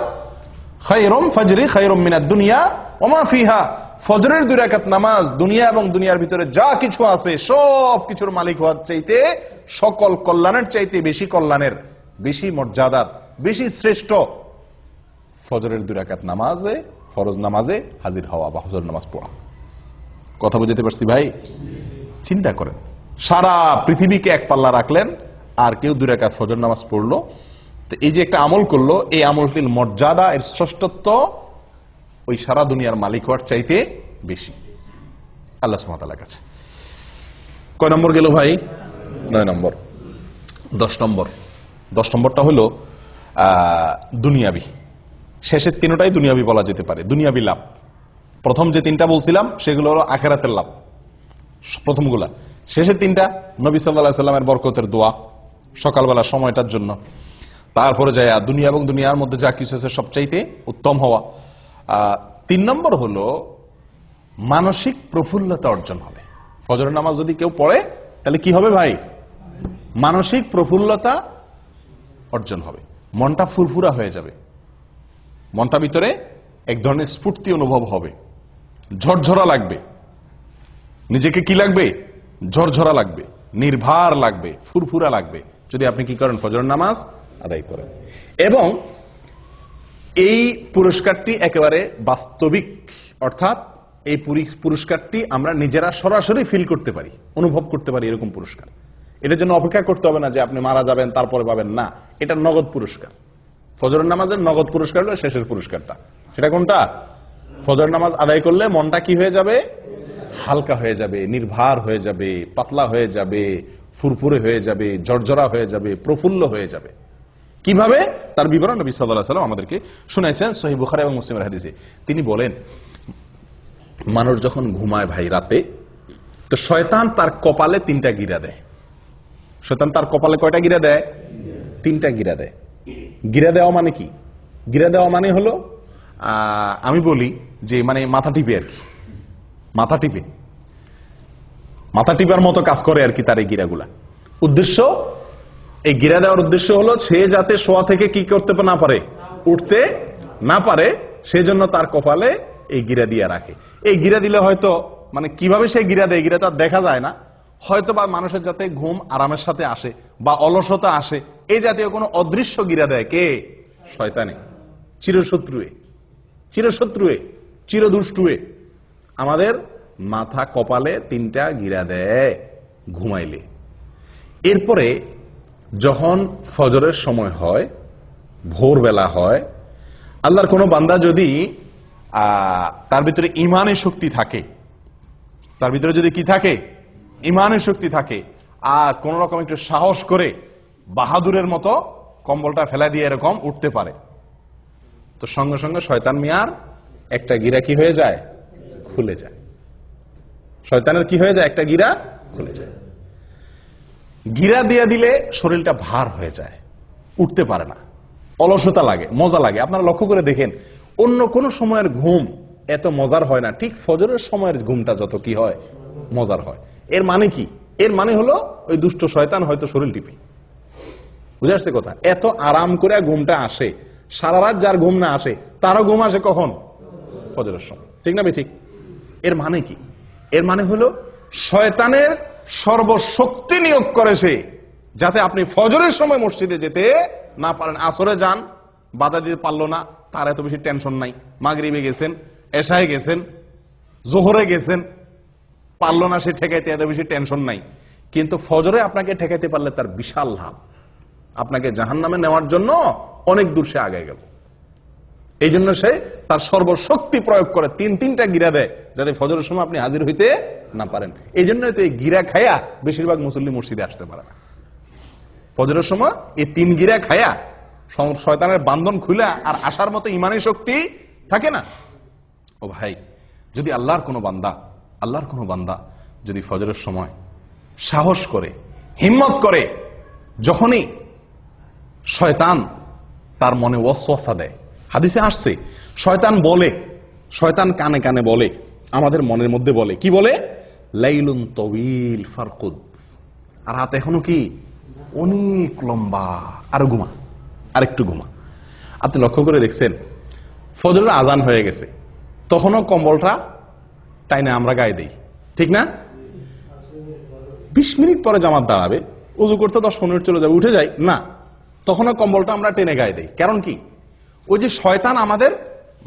খায়রুম মিনাদ দুনিয়া ওয়া মা ফিহা। ফজরের 2 রাকাত নামাজ দুনিয়া এবং দুনিয়ার ভিতরে যা কিছু আছে সব কিছুর মালিক হওয়ার চাইতে, সকল কল্যাণের চাইতে বেশি কল্যাণের, বেশি মর্যাদার, বেশি শ্রেষ্ঠ ফজরের 2 রাকাত নামাজে, ফরজ নামাজে হাজির হওয়া বা ফজর নামাজ পড়া। কথা বুঝতে পারছি ভাই? চিন্তা করেন, সারা পৃথিবীকে এক পাল্লা রাখলেন, আর কেউ 2 রাকাত ফজর নামাজ পড়লো, তো এই যে একটা আমল করলো, এই আমলটির মর্যাদা, এর শ্রেষ্ঠত্ব ওই সারা দুনিয়ার মালিক হওয়ার চাইতে বেশি আল্লাহ সুবহানাহু ওয়া তাআলার কাছে। কয় নম্বর গেল ভাই? 9 নম্বর। 10 নম্বরটা হলো দুনিয়াবি। শেষের 3টাই দুনিয়াবি বলা যেতে পারে, দুনিয়াবি লাভ। প্রথম যে 3টা বলছিলাম সেগুলো হলো আখিরাতের লাভ, প্রথমগুলা। শেষের 3টা নবী সাল্লাল্লাহু আলাইহি সাল্লামের বরকতের দোয়া সকালবেলা সময়টার জন্য। তারপরে যায় দুনিয়া এবং দুনিয়ার মধ্যে যা কিছু আছে সবচাইতে উত্তম হওয়া। 3 নম্বর হলো মানসিক প্রফুল্লতা অর্জন হবে। ফজরের নামাজ যদি কেউ পড়ে, তাহলে কি হবে ভাই? মানসিক প্রফুল্লতা অর্জন হবে, মনটা ফুরফুরা হয়ে যাবে, মনটা ভিতরে এক ধরনের স্ফূর্তি অনুভব হবে, ঝরঝরা লাগবে, নিজেকে কি লাগবে? ঝরঝরা লাগবে, নির্ভার লাগবে, ফুরফুরা লাগবে, যদি আপনি কি করেন? ফজরের নামাজ আদায় করেন। এবং এই পুরস্কারটি একেবারে বাস্তবিক, অর্থাৎ এই পুরস্কারটি আমরা নিজেরা সরাসরি ফিল করতে পারি, অনুভব করতে পারি, এরকম পুরস্কার। এটার জন্য অপেক্ষা করতে হবে না যে আপনি মারা যাবেন তারপরে পাবেন, না, এটা নগদ পুরস্কার। ফজরের নামাজের নগদ পুরস্কার হলো শেষের পুরস্কারটা। সেটা কোনটা? ফজর নামাজ আদায় করলে মনটা কি হয়ে যাবে? হালকা হয়ে যাবে, নির্ভার হয়ে যাবে, পাতলা হয়ে যাবে, ফুরফুরে হয়ে যাবে, ঝরঝরা হয়ে যাবে, প্রফুল্ল হয়ে যাবে। কিভাবে? তার বিবরণ নবী সাল্লাল্লাহু আলাইহি ওয়াসাল্লাম আমাদেরকে শুনাইছেন সহিহ বুখারী এবং মুসলিমের হাদিসে। তিনি বলেন, মানুষ যখন ঘুমায় ভাই রাতে, তো শয়তান তার কপালে 3টা গিরা দেয়। শয়তান তার কপালে কয়টা গিরা দেয়? 3টা গিরা দেয়। গিরা দেওয়া মানে কি? গিরা দেওয়া মানে হলো, আমি বলি যে মানে মাথা টিপে আর কি, মাথা টিপে। মাথা টিপার মতো কাজ করে আর কি তার এই গিরাগুলা। উদ্দেশ্য, এই গিরা দেওয়ার উদ্দেশ্য হলো সে যাতে শোয়া থেকে কি করতে না পারে, উঠতে না পারে, সেই জন্য তার কপালে এই গিরা দিয়ে রাখে। এই গিরা দিলে হয়তো মানে কিভাবে সে গিরা দেয়, গিরা তো আর দেখা যায় না, হয়তো বা মানুষের যাতে ঘুম আরামের সাথে আসে বা অলসতা আসে, এই জাতীয় কোনো অদৃশ্য গিরা দেয় কে? শয়তানে, চিরশত্রুয়ে, চিরশত্রুয়ে, চিরদুষ্টুয়ে আমাদের মাথা কপালে 3টা গিরা দেয় ঘুমাইলে। এরপরে যখন ফজরের সময় হয়, ভোরবেলা হয়, আল্লাহর কোনো বান্দা যদি তার ভিতরে ইমানের শক্তি থাকে, তার ভিতরে যদি কি থাকে, ইমানের শক্তি থাকে, আর কোন রকম একটু সাহস করে বাহাদুরের মতো কম্বলটা ফেলা দিয়ে এরকম উঠতে পারে, তো সঙ্গে সঙ্গে শয়তান মিয়ার একটা গিরা কি হয়ে যায়, খুলে যায়। শয়তানের কি হয়ে যায়, একটা গিরা খুলে যায়। গিরা দিয়ে দিলে শরীরটা ভার হয়ে যায়, উঠতে পারে না, অলসতা লাগে, মজা লাগে। আপনারা লক্ষ্য করে দেখেন, অন্য কোন সময়ের ঘুম এত মজার হয় না, ঠিক ফজরের সময়ের ঘুমটা যত কি হয়, মজার হয়। এর মানে কি? এর মানে হলো ওই দুষ্ট শয়তান হয়তো শরীর টিপে, বুঝে আসছে কথা? এত আরাম করে ঘুমটা আসে, সারা রাত যার ঘুম না আসে তারও ঘুম আসে কখন? ফজরের সময়, ঠিক না ঠিক? এর মানে কি? এর মানে হলো শয়তানের সর্বশক্তি নিয়োগ করে সে, যাতে আপনি ফজরের সময় মসজিদে যেতে না পারেন। আসরে যান, বাধা দিতে পারলো না, তার এত বেশি টেনশন নাই। মাগরিবে গেছেন, এশায় গেছেন, জোহরে গেছেন, পারলো না সে ঠেকাইতে, এত বেশি টেনশন নাই। কিন্তু ফজরে আপনাকে ঠেকাইতে পারলে তার বিশাল লাভ, আপনাকে জাহান্নামে নেওয়ার জন্য অনেক দূর সে আগে গেল। এই জন্য সে তার সর্বশক্তি প্রয়োগ করে 3টা গিরা দেয়, যাতে ফজরের সময় আপনি হাজির হইতে না পারেন। এই জন্য তো এই গিরা খায়া বেশিরভাগ মুসল্লি মসজিদে আসতে পারে না। ফজরের সময় এই 3 গিরা খায়া শয়তানের বান্ধন খুলে আর আসার মতো ইমানের শক্তি থাকে না। ও ভাই, যদি আল্লাহর কোনো বান্দা যদি ফজরের সময় সাহস করে, হিম্মত করে, যখনই শয়তান তার মনে ওয়াসওয়াসা দেয়, হাদিসে আসছে শয়তান কানে কানে বলে, আমাদের মনের মধ্যে বলে, কি বলে? লাইলুন তওয়িল ফারকুদ, আর রাত এখনো কি অনেক লম্বা, আরো ঘুমা, আরেকটু ঘুমা। আপনি লক্ষ্য করে দেখছেন, ফজরের আজান হয়ে গেছে, তখনও কম্বলটা টাইনে আমরা গায়ে দেই, ঠিক না? 20 মিনিট পরে জামাত দাঁড়াবে, উযু করতে 10 মিনিট চলে যাবে, উঠে যাই না, তখনও কম্বলটা আমরা টেনে গায়ে দেই। কারণ কি? ওই যে শয়তান আমাদের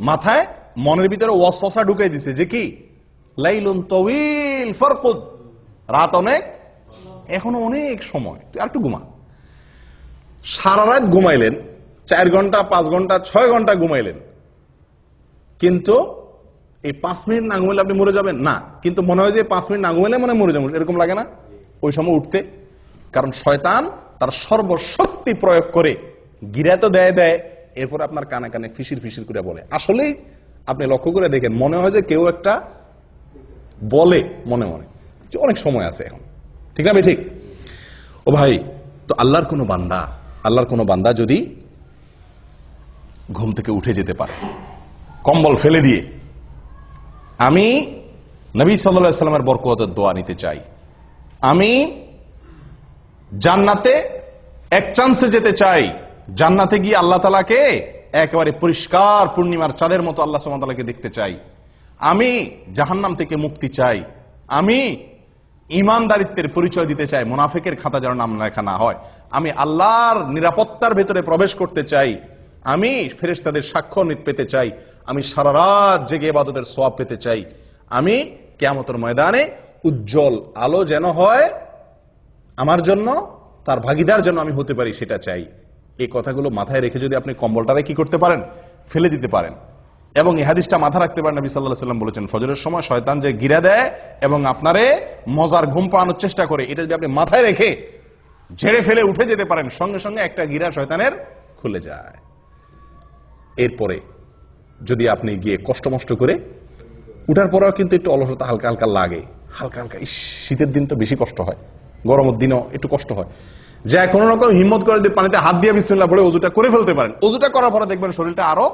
মাথায়, মনের ভিতরে ওয়াসওয়াসা ঢুকাই দিছে যে কি, লাইলুন তওয়িল ফারকুদ, রাত অনেক, এখনো অনেক সময়, তুই আরেকটু ঘুমা। সারা রাত ঘুমাইলেন, 4 ঘন্টা, 5 ঘন্টা, 6 ঘন্টা ঘুমাইলেন, কিন্তু এই 5 মিনিট না ঘুমাইলে আপনি মরে যাবেন না, কিন্তু মনে হয় যে 5 মিনিট না ঘুমাইলে মনে মরে যাবেন, এরকম লাগে না ওই সময় উঠতে? কারণ শয়তান তার সর্বশক্তি প্রয়োগ করে গিরা তো দেয়, এরপর আপনার কানে কানে ফিসির ফিসির করে বলে। আসলেই আপনি লক্ষ্য করে দেখেন, মনে হয় যে কেউ একটা বলে মনে মনে যে অনেক সময় আছে এখন, ঠিক না ঠিক? ও ভাই, তো আল্লাহর কোনো বান্দা যদি ঘুম থেকে উঠে যেতে পারে কম্বল ফেলে দিয়ে, আমি নবী সাল্লাল্লাহু আলাইহি সাল্লামের বরকতের দোয়া নিতে চাই, আমি জান্নাতে এক চান্সে যেতে চাই, জান্নাতে গিয়ে আল্লাহ তাআলাকে একেবারে পরিষ্কার পূর্ণিমার চাঁদের মতো আল্লাহ সুবহানাহু ওয়া তাআলাকে দেখতে চাই, আমি জাহান্নাম থেকে মুক্তি চাই, আমি ঈমানদারিত্বের পরিচয় দিতে চাই, মুনাফিকের খাতা যেন নাম লেখা না হয়, আমি আল্লাহর নিরাপত্তার ভেতরে প্রবেশ করতে চাই, আমি ফেরেশতাদের সাক্ষ্য পেতে চাই, আমি সারা রাত জেগে ইবাদতের সওয়াব পেতে চাই, আমি কিয়ামতের ময়দানে উজ্জ্বল আলো যেন হয় আমার জন্য, তার ভাগীদার যেন আমি হতে পারি, সেটা চাই। এই কথাগুলো মাথায় রেখে যদি আপনি কম্বলটারে কি করতে পারেন, ফেলে দিতে পারেন, এবং এই হাদিসটা মাথা রাখতে পারেন, নবী সাল্লাল্লাহু আলাইহি ওয়াসাল্লাম বলেছেন, ফজরের সময় শয়তান যে গিরা দেয় এবং আপনারে মজার ঘুম পাড়ানোর চেষ্টা করে, এটা যদি আপনি মাথায় রেখে ঝেড়ে ফেলে উঠে যেতে পারেন, সঙ্গে সঙ্গে একটা গিরা শয়তানের খুলে যায়। এরপরে যদি আপনি গিয়ে কষ্ট মষ্ট করে উঠার পরেও কিন্তু একটু অলসতা হালকা হালকা লাগে, হালকা হালকা, শীতের দিন তো বেশি কষ্ট হয়, গরমের দিনও একটু কষ্ট হয়, যা কোনো রকম হিম্মত করে দিয়ে পানিতে হাত দিয়ে বিসমিল্লাহ পড়ে ওযুটা করে ফেলতে পারেন। ওযুটা করার পরে দেখবেন শরীরটা আরো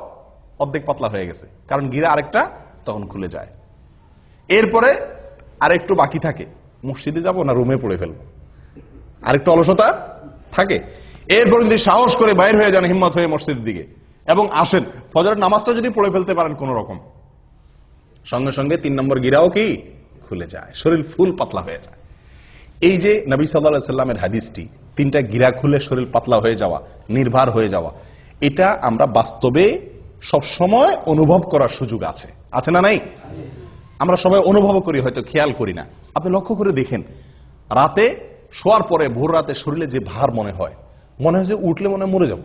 অর্ধেক পাতলা হয়ে গেছে, কারণ গিরা আরেকটা তখন খুলে যায়। এরপরে আরেকটু বাকি থাকে, মসজিদে যাব না রুমে পড়ে ফেলবো, আরেকটু অলসতা থাকে। এরপর যদি সাহস করে বাইর হয়ে যান হিম্মত হয়ে মসজিদের দিকে এবং আসেন, ফজরের নামাজটা যদি পড়ে ফেলতে পারেন কোন রকম, সঙ্গে সঙ্গে 3 নম্বর গিরাও কি খুলে যায়, শরীর ফুল পাতলা হয়ে যায়। এই যে নবী সাল্লাল্লাহু আলাইহি সাল্লামের হাদিসটি, 3টা গিরা খুলে শরীর পাতলা হয়ে যাওয়া, নির্ভর হয়ে যাওয়া, এটা আমরা বাস্তবে সব সময় অনুভব করার সুযোগ আছে, আছে না নাই? আমরা সবাই অনুভব করি, হয়তো খেয়াল করি না। আপনি লক্ষ্য করে দেখেন, রাতে শোয়ার পরে ভোর রাতে শরীরে যে ভার মনে হয় যে উঠলে মনে মরে যাব,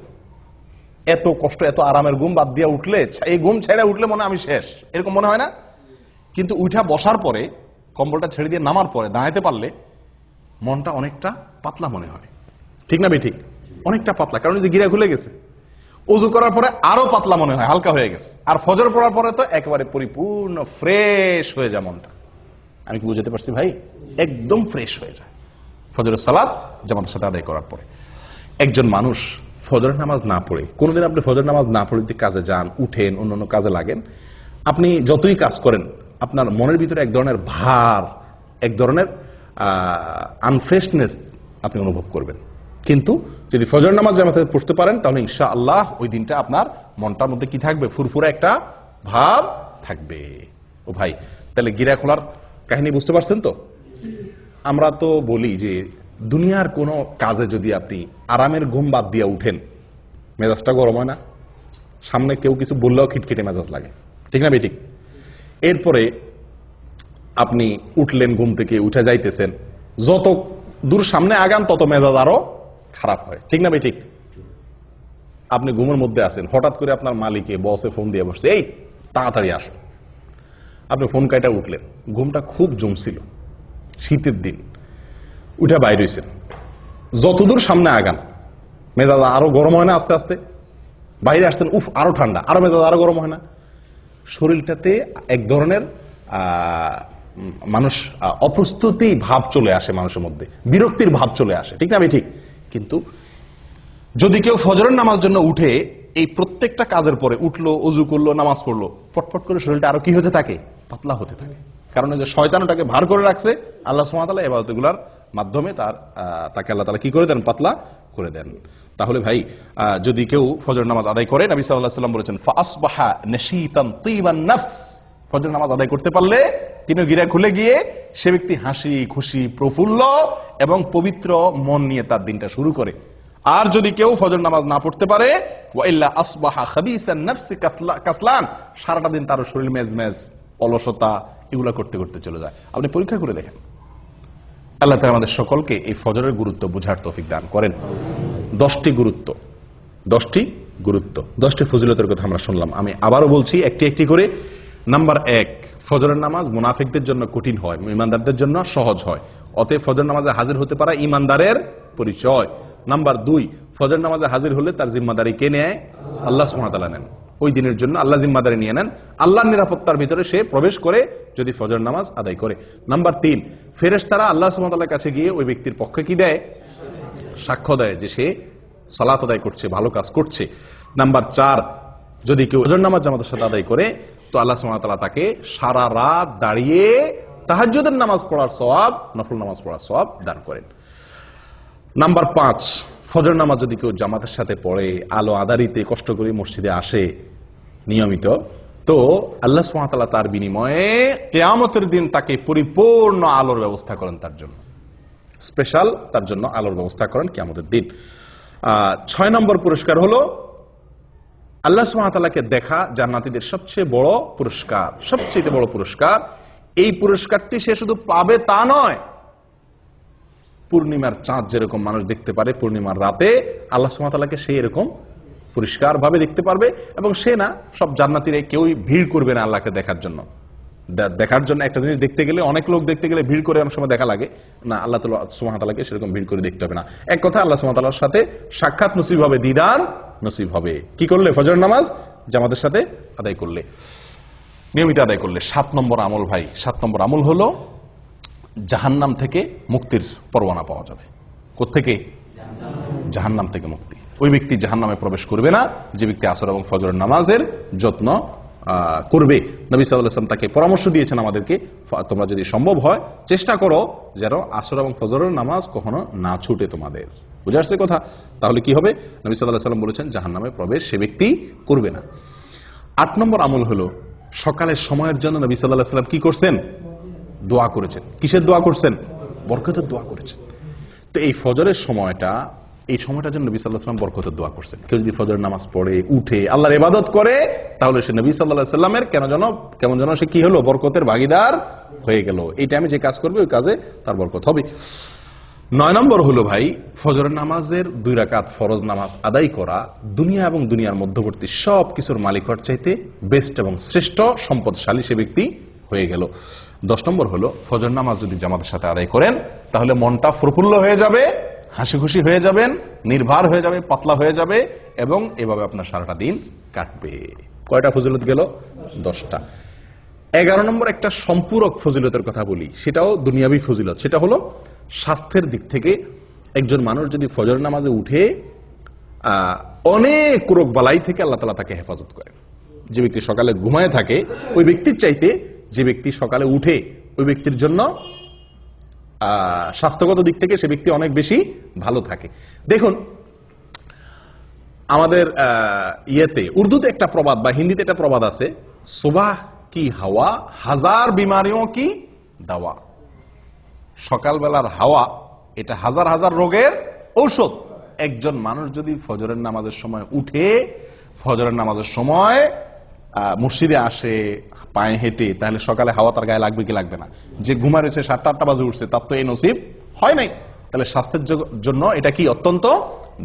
এত কষ্ট, এত আরামের ঘুম বাদ দিয়ে উঠলে, এই ঘুম ছেড়ে উঠলে মনে আমি শেষ, এরকম মনে হয় না? কিন্তু উঠা বসার পরে, কম্বলটা ছেড়ে দিয়ে নামার পরে দাঁড়াতে পারলে মনটা অনেকটা পাতলা মনে হয়, ঠিক না বেঠিক? অনেকটা পাতলা, কারণ যে গিরা খুলে গেছে। ওযু করার পরে আরো পাতলা মনে হয়, হালকা হয়ে গেছে। আর ফজর পড়ার পরে তো একেবারে পরিপূর্ণ ফ্রেশ হয়ে যায় মনটা। আমি কি বুঝাতে পারছি ভাই? একদম ফ্রেশ হয়ে যায় ফজরের সালাত জামাতের সাথে আদায় করার পরে। একজন মানুষ ফজরের নামাজ না পড়ে, কোনোদিন আপনি ফজর নামাজ না পড়ে যদি কাজে যান, উঠেন, অন্যান্য কাজে লাগেন, আপনি যতই কাজ করেন আপনার মনের ভিতরে এক ধরনের ভার, এক ধরনের আনফ্রেশনেস আপনি অনুভব করবেন। কিন্তু যদি ফজর নামাজ জামাতে পড়তে পারেন তাহলে ইনশাআল্লাহ ওই দিনটা আপনার মনটার মধ্যে কি থাকবে? ফুরফুরে একটা ভাব থাকবে। ও ভাই, তাহলে গিরা খোলার কাহিনী বুঝতে পারছেন তো? আমরা তো বলি যে দুনিয়ার কোনো কাজে যদি আপনি আরামের ঘুম বাদ দিয়ে উঠেন, মেজাজটা গরম হয় না? সামনে কেউ কিছু বললেও খিটখিটে মেজাজ লাগে, ঠিক না বেঠিক? এরপরে আপনি উঠলেন, ঘুম থেকে উঠে যাইতেছেন, যত দূর সামনে আগান তত মেজাজ আরো খারাপ হয়, ঠিক না বেঠিক? আপনি ঘুমের মধ্যে আছেন, হঠাৎ করে আপনার মালিকে বসে ফোন দিয়ে বসছে, এই তাড়াতাড়ি আসো। আপনি ফোন কাইটা উঠলেন, ঘুমটা খুব জমছিল, শীতের দিন, উঠে বাইরে হয়েছেন, যতদূর সামনে আগান মেজাজ আরো গরম হয় না? আস্তে আস্তে বাইরে আসছেন, উফ আরো ঠান্ডা, আরো মেজাজ আরো গরম হয় না? শরীরটাতে এক ধরনের মানুষ অপ্রস্তুতি ভাব চলে আসে, মানুষের মধ্যে বিরক্তির ভাব চলে আসে, ঠিক না ভাই ঠিক? কিন্তু যদি কেউ ফজরের নামাজ জন্য উঠে, এই প্রত্যেকটা কাজের পরে উঠলো, ওযু করলো, নামাজ পড়লো, পটপট করে শরীরটা আরো কি হতে থাকে? পাতলা হতে থাকে। কারণ যে শয়তান ওটাকে ভার করে রাখছে, আল্লাহ সুবহানাহু ওয়া তাআলা ইবাদতগুলোর মাধ্যমে তাকে আল্লাহ তাআলা কি করে দেন? পাতলা করে দেন। তাহলে ভাই, যদি কেউ ফজর নামাজ আদায় করে, নবী সাল্লাল্লাহু আলাইহি ওয়াসাল্লাম বলেছেন ফাসবাহা নাশীতান তিবান নফস, ফজর নামাজ আদায় করতে পারলে তিনি গিরা খুলে গিয়ে সে ব্যক্তি হাসি খুশি, প্রফুল্ল এবং পবিত্র মন নিয়ে তার দিনটা শুরু করে। আর যদি কেউ ফজর নামাজ না পড়তে পারে, ওয়া ইল্লা আসবাহা খাবিসান নফসি কাসলান, সারাটা দিন তার শরীর মেজমেজ, অলসতা এগুলা করতে করতে চলে যায়। আপনি পরীক্ষা করে দেখেন। আল্লাহ তাআলা আমাদের সকলকে এই ফজরের গুরুত্ব বোঝার তৌফিক দান করেন। 10টি গুরুত্ব, 10টি ফজিলতের কথা আমরা শুনলাম। আমি আবারও বলছি একটি একটি করে। নাম্বার 1, ফজরের নামাজ মুনাফিকদের জন্য কঠিন হয়, ঈমানদারদের জন্য সহজ হয়। অতএব ফজর নামাজে হাজির হতে পারা ঈমানদারের পরিচয়। নাম্বার 2, ফজর নামাজে হাজির হলে তার জিম্মাদারি কে নেয়? আল্লাহ সুবহানাহু ওয়া তাআলা নেন। ওই দিনের জন্য আল্লাহ জিম্মাদারি নিয়ে নেন, আল্লাহর নিরাপত্তার ভিতরে সে প্রবেশ করে যদি ফজর নামাজ আদায় করে। নাম্বার 3, ফেরেশতারা আল্লাহ সুবহানাহু ওয়া তাআলার কাছে গিয়ে ওই ব্যক্তির পক্ষে কি দেয়? সাক্ষ্য দেয় যে সে সালাত আদায় করছে, ভালো কাজ করছে। নাম্বার 4, যদি কেউ ফজর নামাজ জামাতের সাথে আদায় করে তো আল্লাহ সুবহানাহু ওয়া তাআলা তাকে সারা রাত দাঁড়িয়ে তাহাজ্জুদের নামাজ পড়ার সওয়াব, নফল নামাজ পড়ার সওয়াব দান করেন। নাম্বার 5, ফজর নামাজ যদি কেউ জামাতের সাথে পড়ে, আলো আঁধারিতে কষ্ট করে মসজিদে আসে নিয়মিত, তো আল্লাহ সুবহানাহু ওয়া তাআলা তার বিনিময়ে কিয়ামতের দিন তাকে পরিপূর্ণ আলোর ব্যবস্থা করেন, তার জন্য স্পেশাল তার জন্য আলোর ব্যবস্থা করেন কিয়ামতের দিন। 6 নম্বর পুরস্কার হলো আল্লাহ সুবহানাহু ওয়া তাআলাকে দেখা জান্নাতীদের সবচেয়ে বড় পুরস্কার, সবচেয়ে বড় পুরস্কার। এই পুরস্কারটি সে শুধু পাবে তা নয়, পূর্ণিমার চাঁদ যেরকম মানুষ দেখতে পারে পূর্ণিমার রাতে, আল্লাহ সুবহানাহু ওয়া তাআলাকে সে এরকম পরিষ্কার ভাবে দেখতে পারবে। এবং সে না, সব জান্নাতীরা কেউই ভিড় করবে না আল্লাহকে দেখার জন্য। দেখার জন্য একটা জিনিস দেখতে গেলে, অনেক লোক দেখতে গেলে ভিড় করে অনেক সময় দেখা লাগে না, আল্লাহ সুবহানাহু ওয়া তাআলাকে সেরকম ভিড় করে দেখতে হবে না। এক কথা, আল্লাহ সুবহানাহু ওয়া তাআলার সাথে সাক্ষাৎ নসিব হবে, দিদার নসিব হবে। কি করলে? ফজর নামাজ জামাতের সাথে আদায় করলে, নিয়মিত আদায় করলে। 7 নম্বর আমল ভাই, 7 নম্বর আমল হলো জাহান্নাম থেকে মুক্তির পরোয়ানা পাওয়া যাবে। কোত্থেকে? জাহান্নাম থেকে মুক্তি। ওই ব্যক্তি জাহান্নামে প্রবেশ করবে না যে ব্যক্তি আসর এবং ফজরের নামাজের যত্ন করবে, নবী সাল্লাল্লাহু আলাইহি ওয়াসাল্লাম তাকে পরামর্শ দিয়েছেন আমাদেরকে, তোমরা যদি সম্ভব হয় চেষ্টা করো যেন আসর এবং ফজরের নামাজ কখনো না ছুটে তোমাদের। বুঝে আসছে কথা? তাহলে কি হবে? নবী সাল্লাল্লাহু আলাইহি ওয়াসাল্লাম বলেছেন জাহান্নামে প্রবেশ সে ব্যক্তি করবে না। 8 নম্বর আমল হলো সকালের সময়ের জন্য নবী সাল্লাল্লাহু আলাইহি ওয়াসাল্লাম কি করছেন? দোয়া করেছেন। কিসের দোয়া করছেন? বরকতের দোয়া করেছেন। তো এই ফজরের সময়টা, এই সময়টার জন্য নবী সাল্লাল্লাহু আলাইহি ওয়াসাল্লাম বরকতের দোয়া করছেন। কেউ যদি ফজরের নামাজ পড়ে উঠে আল্লাহর ইবাদত করে তাহলে সে নবী সাল্লাল্লাহু আলাইহি ওয়াসাল্লামের কেমন যেন সে কি হলো? বরকতের ভাগীদার হয়ে গেল। এই টাইমে যে কাজ করবে ওই কাজে তার বরকত হবে। 9 নম্বর হলো ভাই, ফজরের নামাজের 2 রাকাত ফরজ নামাজ আদায় করা দুনিয়া এবং দুনিয়ার মধ্যবর্তী সব কিছুর মালিক হওয়ার চাইতে বেস্ট এবং শ্রেষ্ঠ সম্পদশালী সে ব্যক্তি হয়ে গেল। 10 নম্বর হলো ফজর নামাজ যদি জামাতের সাথে আদায় করেন তাহলে মনটা প্রফুল্ল হয়ে যাবে, হাসি খুশি হয়ে যাবেন, নির্ভার হয়ে যাবে, পাতলা হয়ে যাবে এবং এভাবে আপনার সারাটা দিন কাটবে। কয়টা ফজিলত গেল? 10টা। 11 নম্বর একটা সম্পূরক ফজিলতের কথা বলি, সেটাও দুনিয়াবি ফজিলত। সেটা হলো স্বাস্থ্যের দিক থেকে একজন মানুষ যদি ফজর নামাজে উঠে অনেক রোগ বালাই থেকে আল্লাহ তাআলা তাকে হেফাজত করেন। যে ব্যক্তি সকালে ঘুমায় থাকে ওই ব্যক্তির চাইতে যে ব্যক্তি সকালে উঠে ওই ব্যক্তির জন্য স্বাস্থ্যগত দিক থেকে সে ব্যক্তি অনেক বেশি ভালো থাকে। দেখুন আমাদের ইয়েতে উর্দুতে একটা প্রবাদ বা হিন্দিতে একটা প্রবাদ আছে, সুবাহ কি হাওয়া হাজার বিমারিও কি দাওয়া। সকালবেলার হাওয়া এটা হাজার হাজার রোগের ঔষধ। একজন মানুষ যদি ফজরের নামাজের সময় উঠে ফজরের নামাজের সময় মসজিদে আসে পায়ে হেঁটে, তাহলে সকালে হাওয়া তার গায়ে লাগবে কি লাগবে না? যে ঘুমা রয়েছে 7টা-8টা বাজে উঠছে তার তো এই নসিব হয় নাই। তাহলে স্বাস্থ্যের জন্য এটা কি অত্যন্ত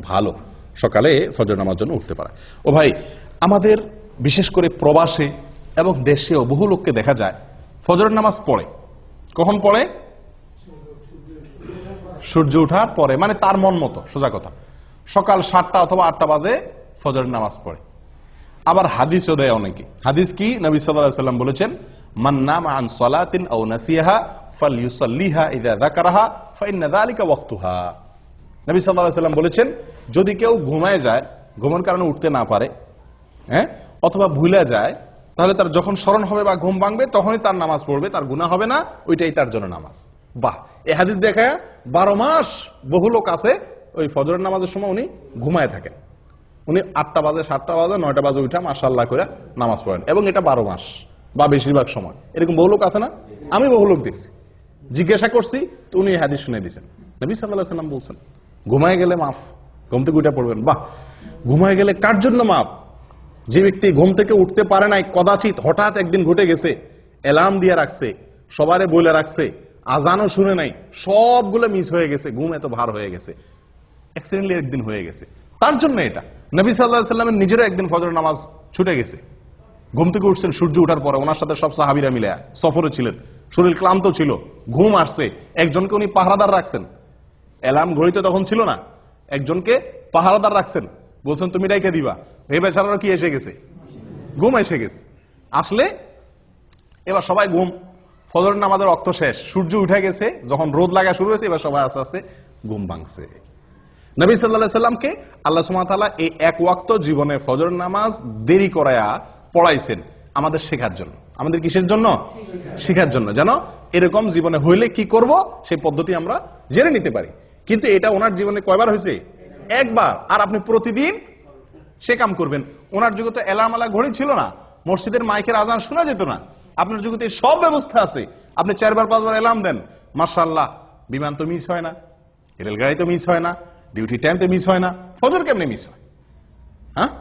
ভালো, সকালে ফজর নামাজ জন্য উঠতে পারা। ও ভাই, আমাদের বিশেষ করে প্রবাসে এবং দেশেও বহু লোককে দেখা যায় ফজরের নামাজ পড়ে। কখন পড়ে? সূর্য ওঠার পরে, মানে তার মন মতো। সোজা কথা, সকাল 7টা অথবা 8টা বাজে ফজরের নামাজ পড়ে। আবার হাদিসও দেয় অনেকে। হাদিস কি? নবী সাল্লাল্লাহু আলাইহি ওয়াসাল্লাম বলেছেন, মান নামা আন সালাতিন আও নাসিয়াহা ফালইউসাল্লিহা ইযা যাকারাহা ফাইন্না যালিকা ওয়াক্তুহা। নবী সাল্লাল্লাহু আলাইহি ওয়াসাল্লাম বলেছেন, যদি কেউ ঘুমায় যায়, ঘুমের কারণে উঠতে না পারে, অথবা ভুলে যায়, তাহলে তার যখন স্মরণ হবে বা ঘুম ভাঙবে তখনই তার নামাজ পড়বে, তার গুনাহ হবে না, ওইটাই তার জন্য নামাজ। বাহ! এই হাদিস দেখা 12 মাস বহু লোক আছে ওই ফজরের নামাজের সময় উনি ঘুমায় থাকেন। উনি 8টা বাজে, 7টা বাজে, 9টা বাজে উঠা মাশাআল্লাহ করে নামাজ পড়েন, এবং এটা 12 মাস বা বেশিরভাগ সময়। এরকম বহু লোক আছে না? আমি বহু লোক দেখছি, জিজ্ঞাসা করছি তো উনি এই হাদিস শুনে দিয়েছেন। নবী সাল্লাল্লাহু আলাইহি ওয়াসাল্লাম বলছেন ঘুমায় গেলে মাফ, ঘুম থেকে উঠে পড়বেন। বাহ! ঘুমায় গেলে কার জন্য মাফ? যে ব্যক্তি ঘুম থেকে উঠতে পারে নাই, কদাচিৎ হঠাৎ একদিন ঘটে গেছে, অ্যালার্ম দিয়ে রাখছে, সবারে বলে রাখছে, আজানও শুনে নাই, সবগুলো মিস হয়ে গেছে, ঘুম এত ভার হয়ে গেছে, অ্যাক্সিডেন্টলি একদিন হয়ে গেছে, তার জন্য এটা। নবী সাল্লাল্লাহু আলাইহি ওয়াসাল্লামের নিজেরও একদিন ফজর নামাজ ছুটে গেছে। ঘুম থেকে উঠছেন সূর্য ওঠার পরে, ওনার সাথে সব সাহাবীরা মিলে সফরে ছিলেন, শরীর ক্লান্ত ছিল, ঘুম আসছে, একজনকে উনি পাহারাদার রাখছেন। অ্যালার্ম ঘড়িতে তখন ছিল না, একজনকে পাহারাদার রাখছেন, বলছেন তুমি ডাইকে দিবা। এই বেচারারও কি এসে গেছে? ঘুম এসে গেছে। আসলে এবার সবাই ঘুম, ফজর নামাজের ওয়াক্ত শেষ, সূর্য উঠে গেছে, যখন রোদ লাগা শুরু হয়েছে এবার সবাই আস্তে আস্তে ঘুম ভাঙছে। নবী সাল্লাল্লাহু আলাইহি ওয়াসাল্লামকে আল্লাহ সুবহানাহু ওয়া তাআলা এই এক ওয়াক্ত জীবনে ফজর নামাজ দেরি করায়া পড়াইছেন আমাদের শেখার জন্য। আমাদের কিসের জন্য? শেখার জন্য, যেন এরকম জীবনে হইলে কি করব সেই পদ্ধতি আমরা জেনে নিতে পারি। কিন্তু এটা ওনার জীবনে কয়বার হয়েছে? একবার। আর আপনি প্রতিদিন সে কাম করবেন। ওনার যুগে তো অ্যালার্ম আলা ঘড়ি ছিল না, মসজিদের মাইকের আজান শোনা যেত না। আপনার যুগে তো সব ব্যবস্থা আছে, আপনি 4বার 5বার অ্যালার্ম দেন, মাশাআল্লাহ, বিমান তো মিস হয় না, রেলগাড়ি তো মিস হয় না, ডিউটি টাইম তো মিস হয় না, ফজর কেমনে মিস হয়? হ্যাঁ,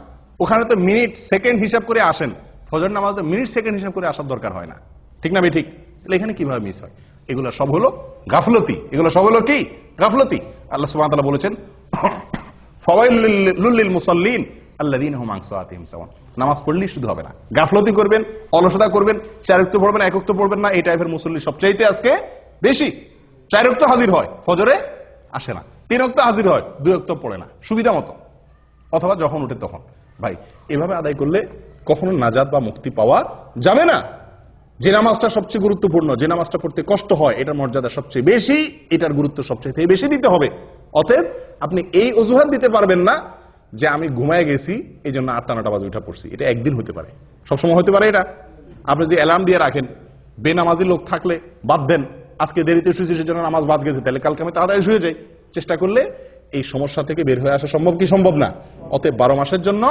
ওখানে তো মিনিট সেকেন্ড হিসাব করে আসেন, ফজর নামাজ তো মিনিট সেকেন্ড হিসাব করে আসার দরকার হয় না, ঠিক না? ঠিক। তাহলে এখানে কিভাবে মিস হয়? এগুলো সব হলো গাফলতি। এগুলো সব হলো কি? গাফলতি। আল্লাহ সুবহানাহু ওয়া তাআলা বলেছেন, ফাওয়াইলুল লিল মুসাল্লিন আল্লাযীনা হুম আন সালাতিহিম সাহুন। নামাজ পড়লেই শুধু হবে না, গাফলতি করবেন, অলসতা করবেন, 4 ওয়াক্ত পড়বেন, 1 ওয়াক্ত পড়বেন না, এই টাইপের মুসল্লি সবচাইতে আজকে বেশি। 4 ওয়াক্ত হাজির হয়, ফজরে আসে না, 3 ওয়াক্ত হাজির হয়, 2 ওয়াক্ত পড়ে না সুবিধা মতো, অথবা যখন উঠে তখন। ভাই, এভাবে আদায় করলে কখনো নাজাত বা মুক্তি পাওয়া যাবে না। যে নামাজটা সবচেয়ে গুরুত্বপূর্ণ, যে নামাজটা পড়তে কষ্ট হয়, এটার মর্যাদা সবচেয়ে বেশি, এটার গুরুত্ব সবচেয়ে বেশি দিতে হবে। অতএব আপনি এই অজুহাত দিতে পারবেন না যে আমি ঘুমায় গেছি এই জন্য 8টা 9টা বাজে উঠা পড়ছি। এটা একদিন হতে পারে, সবসময় হতে পারে এটা? আপনি যদি অ্যালার্ম দিয়ে রাখেন, বেনামাজি লোক থাকলে বাদ দেন, আজকে দেরিতে শুয়েছি সেজন্য নামাজ বাদ গেছে, তাহলে কালকে আমি তাড়াতাড়ি শুয়ে যাই, চেষ্টা করলে এই সমস্যা থেকে বের হয়ে আসা সম্ভব কি সম্ভব না? অতএব 12 মাসের জন্য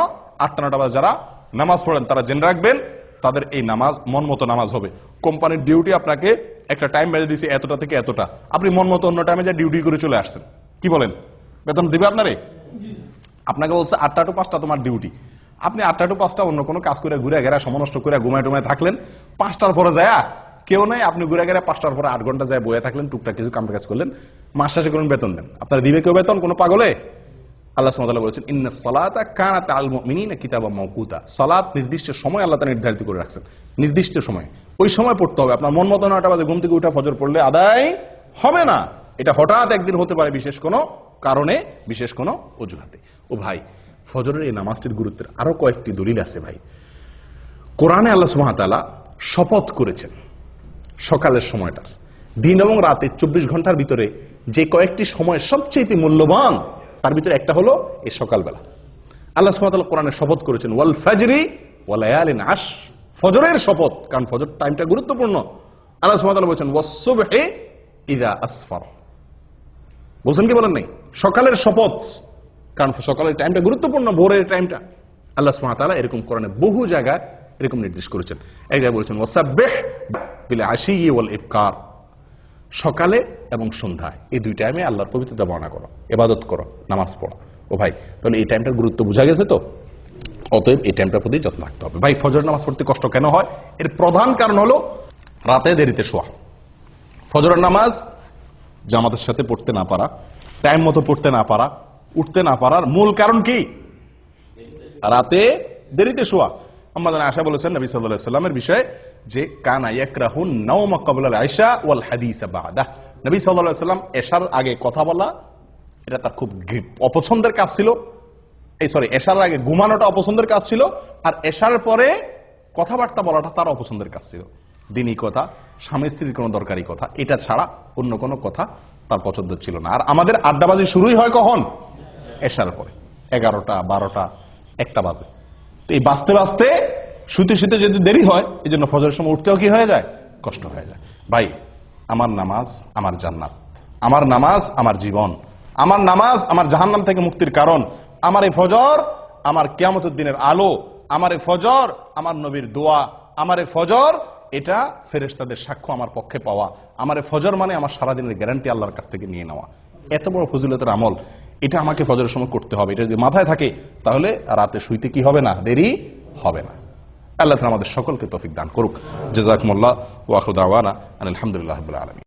8টা-9টা বাজে যারা নামাজ পড়েন তারা জেনে রাখবেন তাদের এই নামাজ মন মতো নামাজ হবে। কোম্পানির ডিউটি আপনাকে একটা টাইম বেঁধে দিয়েছে এতটা থেকে এতটা, আপনি মন মতো অন্য টাইমে যা ডিউটি করে চলে আসছেন, কি বলেন? বেতন দিবে আপনারে? আপনাকে বলছে 8টা টু 5টা তোমার ডিউটি, আপনি 8টা টু 5টা অন্য কোনো কাজ করে ঘুরে ঘেরা সমনষ্ট করে ঘুমায় টুমায় থাকলেন, 5টার পরে যায় কেউ নাই, আপনি ঘুরে ঘেরা 5টার পরে 8 ঘন্টা যায় বয়ে থাকলেন, টুকটাক কিছু কাম কাজ করলেন, মাস শেষে করুন বেতন দেন, আপনারা দিবে কেউ বেতন? কোনো পাগলে? আল্লাহ সুবহানাহু ওয়া তাআলা বলেছেন ইন্নাস সালাতা কানাত আলাল মুমিনিনা কিতাবাম মাওকুতা, সালাত নির্দিষ্ট সময় আল্লাহ তাআলা নির্ধারিত করে রাখছেন, নির্দিষ্ট সময়, ওই সময় পড়তে হবে। আপনার মন মতো 9টা বাজে ঘুম থেকে উঠে ফজর পড়লে আদায় হবে না, এটা হঠাৎ একদিন হতে পারে বিশেষ কোনো কারণে, বিশেষ কোনো অজুহাতে। ও ভাই, ফজরের এই নামাজটির গুরুত্বের আরো কয়েকটি দলিল আছে ভাই। কোরআনে আল্লাহ সুবহানাহু ওয়া তাআলা শপথ করেছেন সকালের সময়টার, দিন এবং রাতে 24 ঘন্টার ভিতরে যে কয়েকটি সময় সবচেয়ে মূল্যবান তার ভিতরে একটা হলো এই সকালবেলা। আল্লাহ সুবহানাহু ওয়া তাআলা কোরআনে শপথ করেছেন ওয়াল ফাজরি ওয়া লায়ালিন আশর, ফজরের শপথ, কারণ ফজর টাইমটা গুরুত্বপূর্ণ। আল্লাহ সুবহানাহু ওয়া তাআলা বলেছেন ওয়াস সুবহি ইযা আসফার, বলছেন কি বলেন নাই? সকালের শপথ, কারণ সকালের টাইমটা গুরুত্বপূর্ণ, ভোরের টাইমটা। আল্লাহ সুবহানাহু ওয়া তাআলা এরকম কোরআনে বহু জায়গায় এরকম নির্দেশ করেছেন। এক জায়গায় বলেছেন ওয়াসাব্বিহ বিল আশিয়্যি ওয়াল ইবকার, সকালে এবং সন্ধ্যায় এই দুই টাইমে আল্লাহর পবিত্রতা বর্ণনা করো, ইবাদত করো, নামাজ পড়ো। ও ভাই, তাহলে এই টাইমটার গুরুত্ব বোঝা গেছে তো? অতএব এই টাইমটার প্রতি যত্ন রাখতে হবে। ভাই, ফজর নামাজ পড়তে কষ্ট কেন হয়? এর প্রধান কারণ হলো রাতে দেরিতে শোয়া। ফজরের নামাজ জামাতের সাথে পড়তে না পারা, টাইম মতো পড়তে না পারা, উঠতে না পারার মূল কারণ কি? রাতে দেরিতে শোয়া। আমাদের আয়েশা বলেছেন নবী সাল্লাল্লাহু আলাইহি ওয়াসাল্লামের বিষয়ে যে কানা ইয়াকরাহুন নাওমা ক্বাবলা আল ইশা ওয়াল হাদিসা বাদা, নবী সাল্লাল্লাহু আলাইহি ওয়াসাল্লাম এশার আগে কথা বলা এটা তার খুব অপছন্দের কাজ ছিল। এশার আগে ঘুমানোটা অপছন্দের কাজ ছিল, আর এশার পরে কথাবার্তা বলাটা তার অপছন্দের কাজ ছিল। দিনই কথা, স্বামী স্ত্রীর কোনো দরকারি কথা, এটা ছাড়া অন্য কোনো কথা তার পছন্দ ছিল না। আর আমাদের আড্ডাবাজি শুরুই হয় কখন? এশার পরে, 11টা 12টা 1টা বাজে। তো এই বাঁচতে বাঁচতে শুতে শুতে যদি দেরি হয়, এই জন্য ফজরের সময় উঠতেও কি হয়ে যায়? কষ্ট হয়ে যায়। ভাই, আমার নামাজ আমার জান্নাত, আমার নামাজ আমার জীবন, আমার নামাজ আমার জাহান্নাম থেকে মুক্তির কারণ, আমার এই ফজর আমার কিয়ামতের দিনের আলো, আমার এই ফজর আমার নবীর দোয়া, আমার এই ফজর এটা ফেরেশতাদের সাক্ষ্য আমার পক্ষে পাওয়া, আমার এই ফজর মানে আমার সারাদিনের গ্যারান্টি আল্লাহর কাছ থেকে নিয়ে নেওয়া। এত বড় ফজিলতের আমল, এটা আমাকে ফজরের সময় করতে হবে। এটা যদি মাথায় থাকে তাহলে রাতে শুইতে কি হবে না? দেরি হবে না। আল্লাহ তাআলা আমাদের সকলকে তৌফিক দান করুক। জাযাকুমুল্লাহ ওয়া আখিরু দাওয়ানা আলহামদুলিল্লাহি রাব্বিল আলামিন।